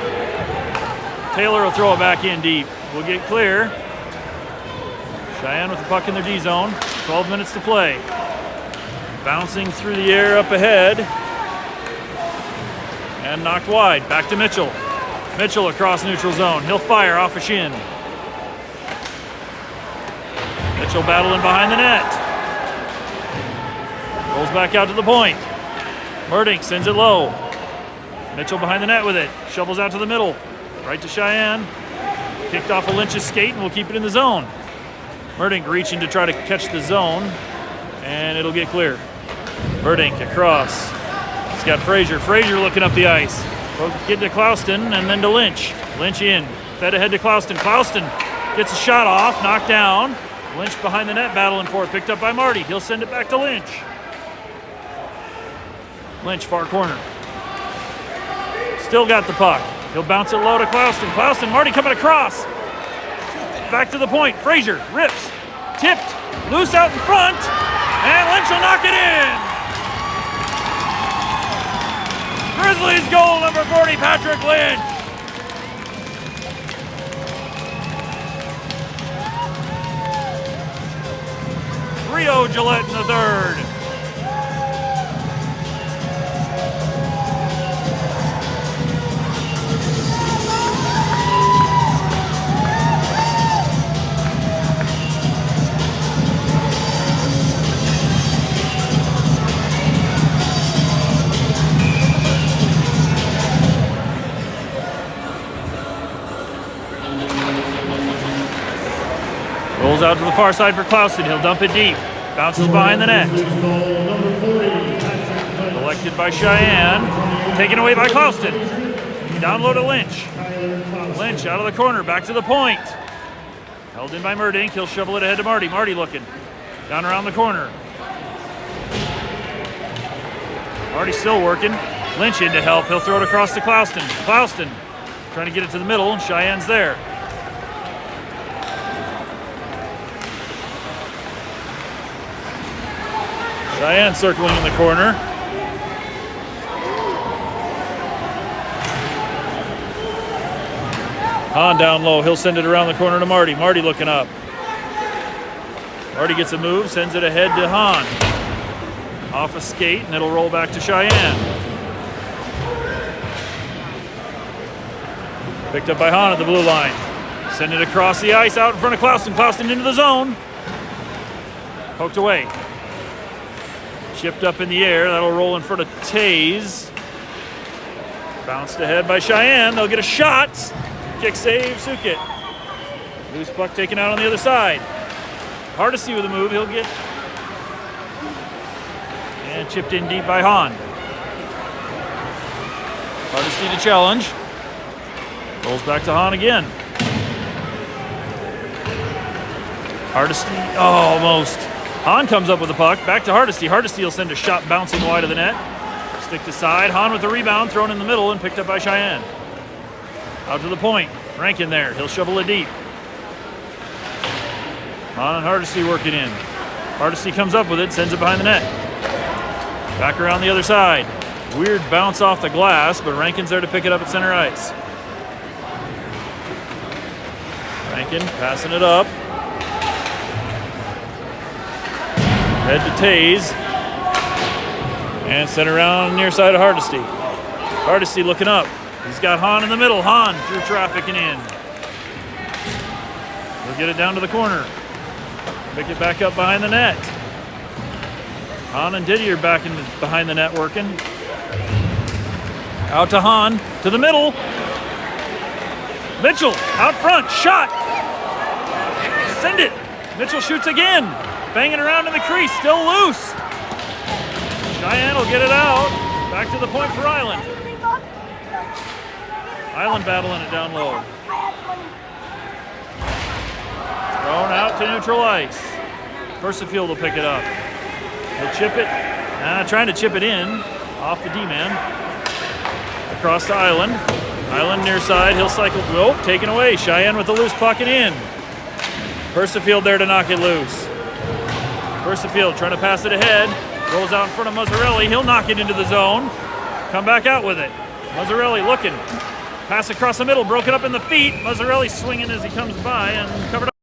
Taylor will throw it back in deep. We'll get clear. Cheyenne with the puck in their D zone. 12 minutes to play. Bouncing through the air up ahead. And knocked wide. Back to Mitchell. Mitchell across neutral zone. He'll fire off a shin. Mitchell battling behind the net. Rolls back out to the point. Murdink sends it low. Mitchell behind the net with it. Shovels out to the middle. Right to Cheyenne. Kicked off a Lynch's skate and we'll keep it in the zone. Murdink reaching to try to catch the zone. And it'll get clear. Murdink across. It's got Frazier. Frazier looking up the ice. We'll get to Clouston and then to Lynch. Lynch in. Fed ahead to Clouston. Clouston gets a shot off. Knocked down. Lynch behind the net battling for it. Picked up by Marty. He'll send it back to Lynch. Lynch far corner. Still got the puck. He'll bounce it low to Clouston. Clouston, Marty coming across. Back to the point. Frazier rips. Tipped. Loose out in front. And Lynch will knock it in. Grizzlies goal number 40, Patrick Lynch. Rio Gillette in the third. Rolls out to the far side for Clouston. He'll dump it deep. Bounces behind the net. Collected by Cheyenne. Taken away by Clouston. Down low to Lynch. Lynch out of the corner. Back to the point. Held in by Murdink. He'll shovel it ahead to Marty. Marty looking. Down around the corner. Marty still working. Lynch in to help. He'll throw it across to Clouston. Clouston trying to get it to the middle. Cheyenne's there. Cheyenne circling in the corner. Hahn down low. He'll send it around the corner to Marty. Marty looking up. Marty gets a move, sends it ahead to Hahn. Off a skate, and it'll roll back to Cheyenne. Picked up by Hahn at the blue line. Send it across the ice out in front of Clauston. Clauston into the zone. Poked away. Chipped up in the air. That'll roll in front of Taze. Bounced ahead by Cheyenne. They'll get a shot. Kick save, Sukit. Loose puck taken out on the other side. Hardesty with a move. He'll get. And chipped in deep by Hahn. Hardesty to challenge. Rolls back to Hahn again. Hardesty, almost. Hahn comes up with the puck. Back to Hardesty. Hardesty will send a shot bouncing wide of the net. Stick to side. Hahn with the rebound, thrown in the middle and picked up by Cheyenne. Out to the point. Rankin there. He'll shovel it deep. Hahn and Hardesty working in. Hardesty comes up with it, sends it behind the net. Back around the other side. Weird bounce off the glass, but Rankin's there to pick it up at center ice. Rankin passing it up. Head to Taze. And sent around near side of Hardesty. Hardesty looking up. He's got Hahn in the middle. Hahn through traffic and in. He'll get it down to the corner. Pick it back up behind the net. Hahn and Didier back in behind the net working. Out to Hahn, to the middle. Mitchell, out front, shot. Send it. Mitchell shoots again. Banging around in the crease, still loose. Cheyenne will get it out. Back to the point for Island. Island battling it down low. Thrown out to neutral ice. Persefield will pick it up. He'll chip it. Trying to chip it in. Off the D-man. Across to Island. Island near side. He'll cycle. Nope, taken away. Cheyenne with the loose puck and in. Persefield there to knock it loose. Persefield trying to pass it ahead. Rolls out in front of Mazzarelli. He'll knock it into the zone. Come back out with it. Mazzarelli looking. Pass across the middle. Broken up in the feet. Mazzarelli swinging as he comes by and covered up.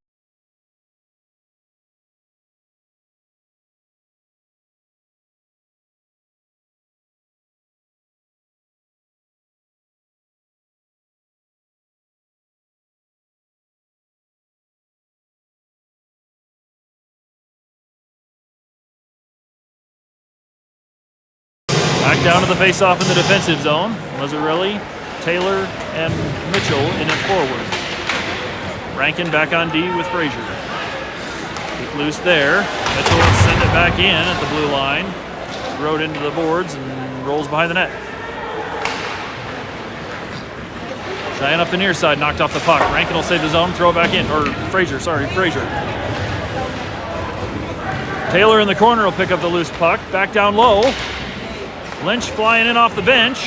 Back down to the face-off in the defensive zone. Mazzarelli, Taylor, and Mitchell in it forward. Rankin back on D with Frazier. Keep loose there. Mitchell will send it back in at the blue line. Throw it into the boards and rolls behind the net. Cheyenne up the near side, knocked off the puck. Rankin will save the zone, throw it back in. Or Frazier. Taylor in the corner will pick up the loose puck. Back down low. Lynch flying in off the bench.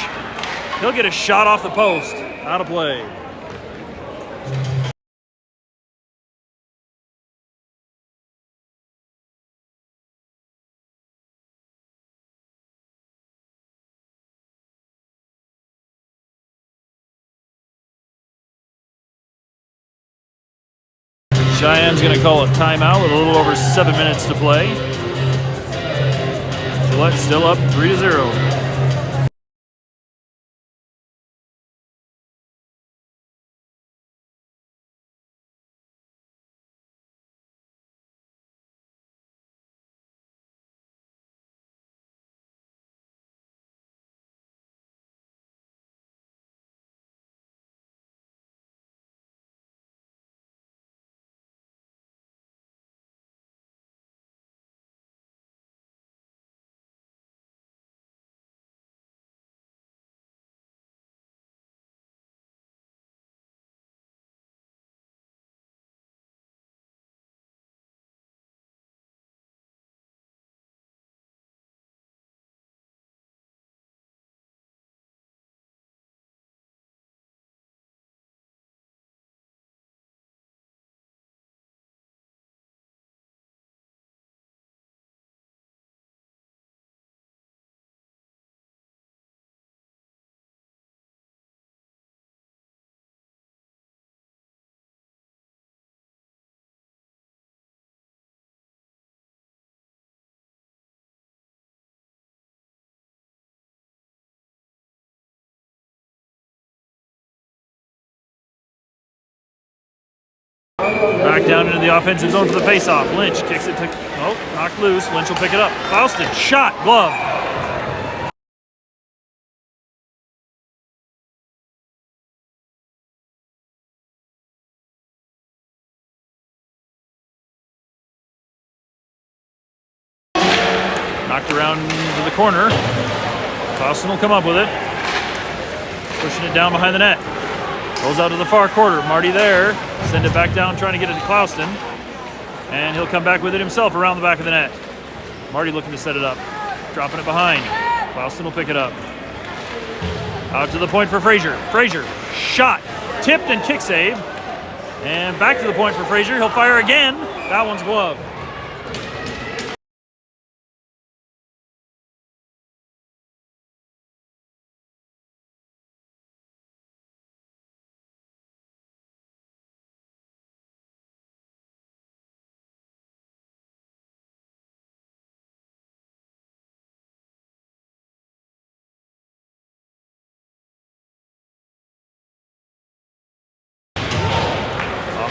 He'll get a shot off the post. Out of play. Cheyenne's going to call a timeout with a little over 7 minutes to play. Gillette still up 3-0. Back down into the offensive zone for the faceoff. Lynch kicks it to, knocked loose. Lynch will pick it up. Clouston, shot, glove. Knocked around to the corner. Clouston will come up with it. Pushing it down behind the net. Rolls out to the far quarter. Marty there. Send it back down, trying to get it to Clouston. And he'll come back with it himself around the back of the net. Marty looking to set it up. Dropping it behind. Clouston will pick it up. Out to the point for Frazier. Frazier, shot. Tipped and kick save. And back to the point for Frazier. He'll fire again. That one's glove.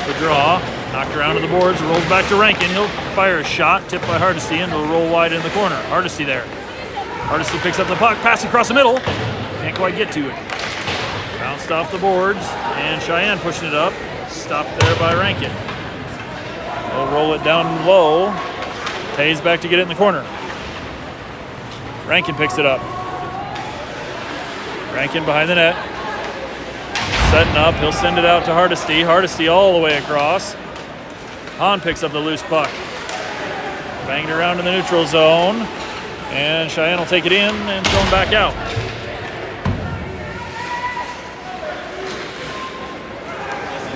The draw, knocked around to the boards, rolls back to Rankin. He'll fire a shot, tipped by Hardesty, and will roll wide in the corner. Hardesty there. Hardesty picks up the puck, pass across the middle. Can't quite get to it. Bounced off the boards, and Cheyenne pushing it up. Stopped there by Rankin. They'll roll it down low. Tays back to get it in the corner. Rankin picks it up. Rankin behind the net. Setting up, he'll send it out to Hardesty. Hardesty all the way across. Hahn picks up the loose puck. Banged around in the neutral zone. And Cheyenne will take it in and throw him back out.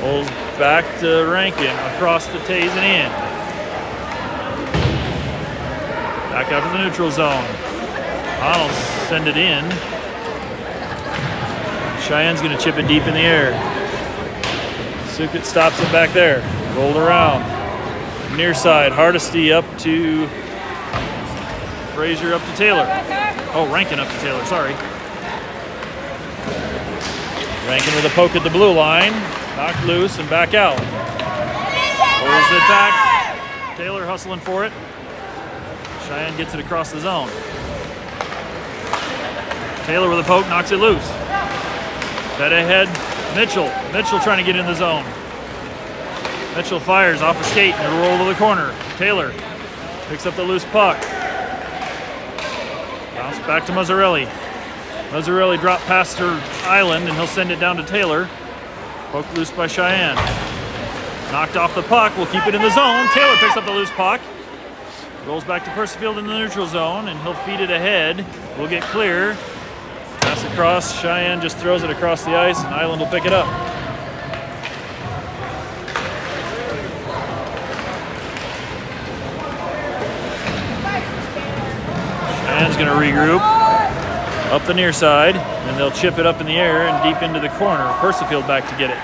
Pulls back to Rankin, across to Tays and in. Back out to the neutral zone. Hahn will send it in. Cheyenne's going to chip it deep in the air. Sukit stops it back there. Rolled around. Near side. Hardesty up to Frazier, up to Taylor. Oh, Rankin up to Taylor. Sorry. Rankin with a poke at the blue line. Knocked loose and back out. Pulls it back. Taylor hustling for it. Cheyenne gets it across the zone. Taylor with a poke, knocks it loose. Fed ahead, Mitchell. Mitchell trying to get in the zone. Mitchell fires off a skate and it'll roll to the corner. Taylor picks up the loose puck. Bounce back to Mazzarelli. Mazzarelli dropped past her island and he'll send it down to Taylor. Poked loose by Cheyenne. Knocked off the puck, will keep it in the zone. Taylor picks up the loose puck. Rolls back to Percifield in the neutral zone and he'll feed it ahead. We'll get clear. Pass across, Cheyenne just throws it across the ice and Island will pick it up. Cheyenne's going to regroup up the near side and they'll chip it up in the air and deep into the corner. Percifield back to get it.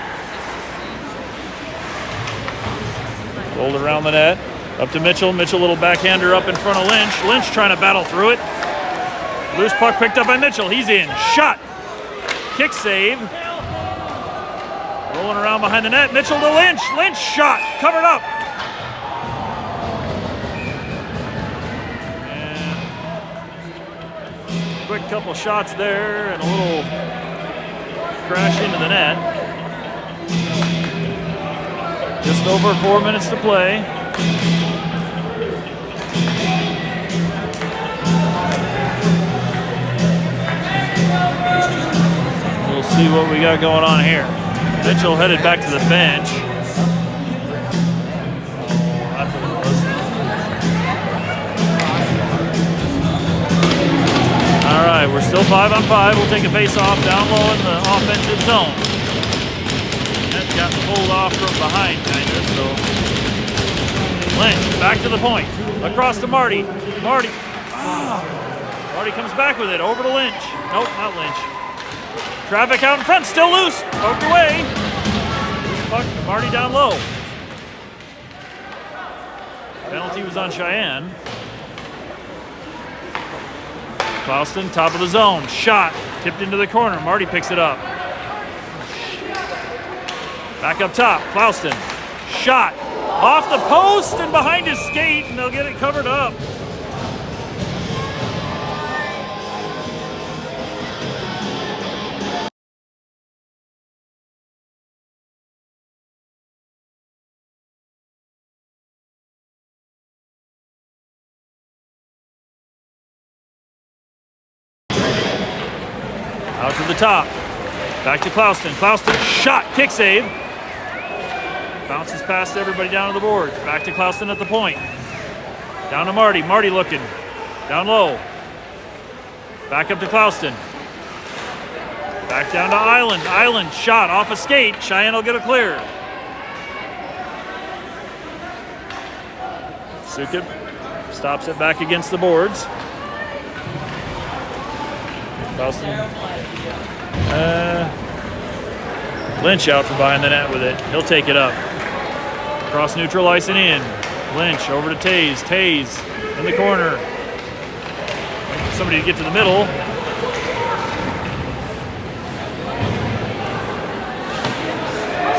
Rolled around the net, up to Mitchell. Mitchell, little backhander up in front of Lynch. Lynch trying to battle through it. Loose puck picked up by Mitchell. He's in. Shot. Kick save. Rolling around behind the net. Mitchell to Lynch. Lynch shot. Covered up. And quick couple shots there and a little crash into the net. Just over 4 minutes to play. See what we got going on here. Mitchell headed back to the bench. All right, we're still 5-on-5. We'll take a face-off down low in the offensive zone. That got pulled off from behind, kind of, so. Lynch, back to the point. Across to Marty. Marty. Marty comes back with it, over to Lynch. Nope, not Lynch. Traffic out in front, still loose. Poked away. Loose puck, Marty down low. Penalty was on Cheyenne. Clouston, top of the zone. Shot, tipped into the corner. Marty picks it up. Back up top, Clouston. Shot, Off the post and behind his skate, and they'll get it covered up. Out to the top. Back to Clouston. Clouston shot, kick save. Bounces past everybody down to the boards. Back to Clouston at the point. Down to Marty. Marty looking. Down low. Back up to Clouston. Back down to Island. Island shot off a skate. Cheyenne will get a clear. Suka stops it back against the boards. Clouston. Lynch out from behind the net with it. He'll take it up. Cross neutral ice and in. Lynch over to Taze. Taze in the corner. Somebody to get to the middle.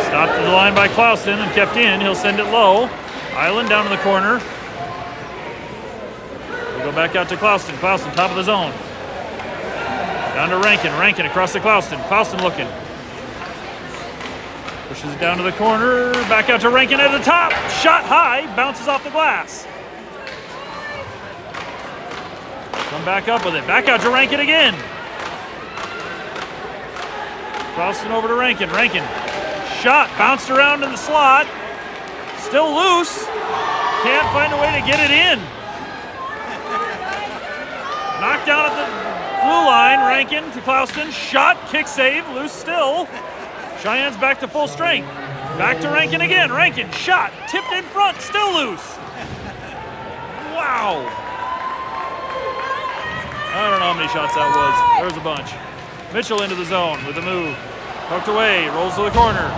Stopped at the line by Clouston and kept in. He'll send it low. Island down in the corner. We'll go back out to Clouston. Clouston top of the zone. Down to Rankin. Rankin across to Clouston. Clouston looking. Pushes it down to the corner. Back out to Rankin at the top. Shot high. Bounces off the glass. Come back up with it. Back out to Rankin again. Clouston over to Rankin. Rankin. Shot. Bounced around in the slot. Still loose. Can't find a way to get it in. Knocked down at the blue line. Rankin to Clouston. Shot. Kick save. Loose still. Cheyenne's back to full strength. Back to Rankin again. Rankin shot. Tipped in front. Still loose. Wow. I don't know how many shots that was. There's a bunch. Mitchell into the zone with a move. Poked away. Rolls to the corner.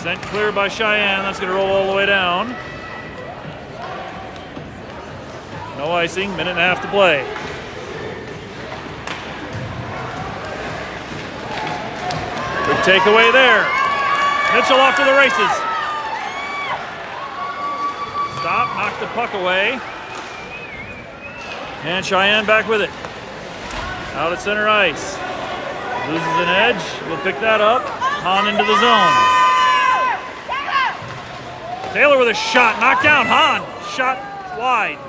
Sent clear by Cheyenne. That's going to roll all the way down. No icing. Minute and a half to play. Good takeaway there. Mitchell off to the races. Stop, knocked the puck away. And Cheyenne back with it. Out at center ice. Loses an edge. We'll pick that up. Hahn into the zone. Taylor with a shot. Knocked down. Hahn. Shot wide.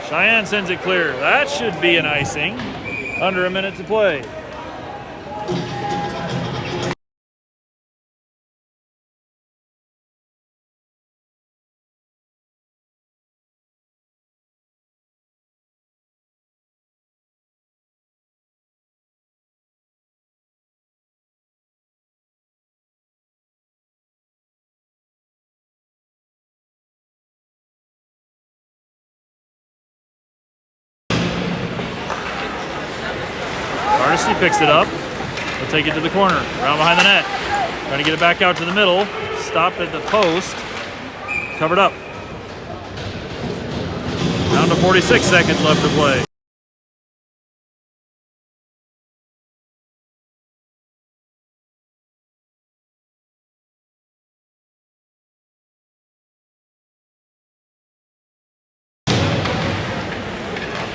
Cheyenne sends it clear. That should be an icing. Under a minute to play. Varsity picks it up. He'll take it to the corner. Around behind the net. Trying to get it back out to the middle. Stopped at the post. Covered up. Down to 46 seconds left to play.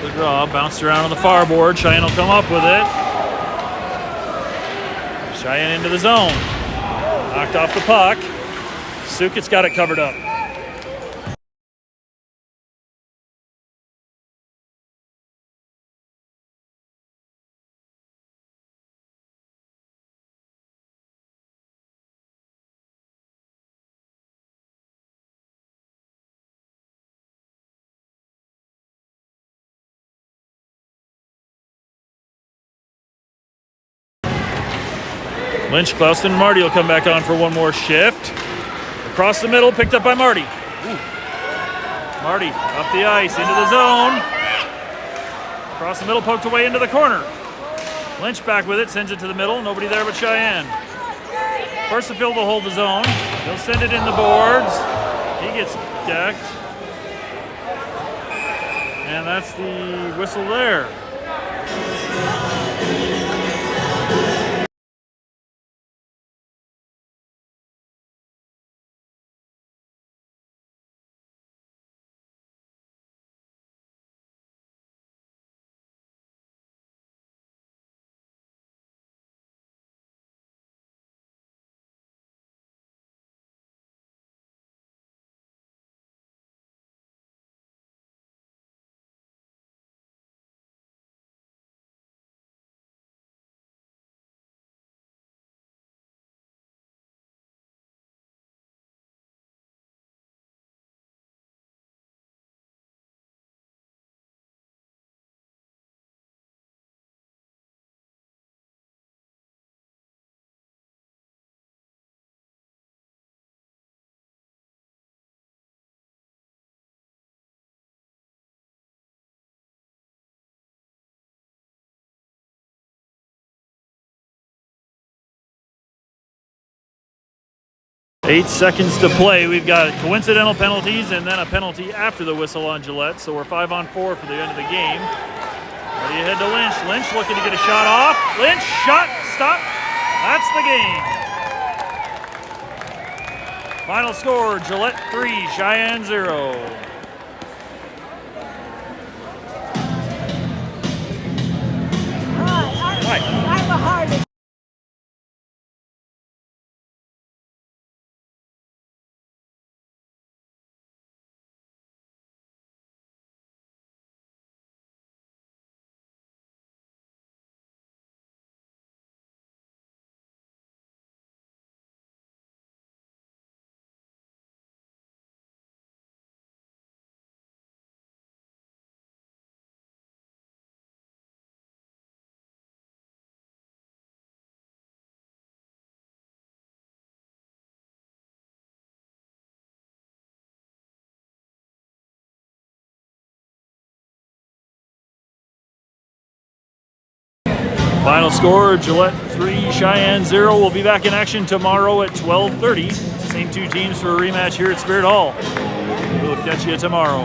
The draw, bounced around on the far board. Cheyenne will come up with it. Cheyenne into the zone. Knocked off the puck. Sukit's got it covered up. Lynch, Clouston, Marty will come back on for one more shift. Across the middle, picked up by Marty. Ooh. Marty up the ice, into the zone. Across the middle, poked away into the corner. Lynch back with it, sends it to the middle. Nobody there but Cheyenne. Percival will hold the zone. He'll send it in the boards. He gets decked. And that's the whistle there. 8 seconds to play. We've got coincidental penalties and then a penalty after the whistle on Gillette. So we're 5 on 4 for the end of the game. Ready ahead to Lynch. Lynch looking to get a shot off. Lynch, shot, stop. That's the game. Final score, Gillette 3, Cheyenne 0. I'm the hardest. Final score, Gillette 3, Cheyenne 0. We'll be back in action tomorrow at 12:30. Same two teams for a rematch here at Spirit Hall. We'll catch you tomorrow.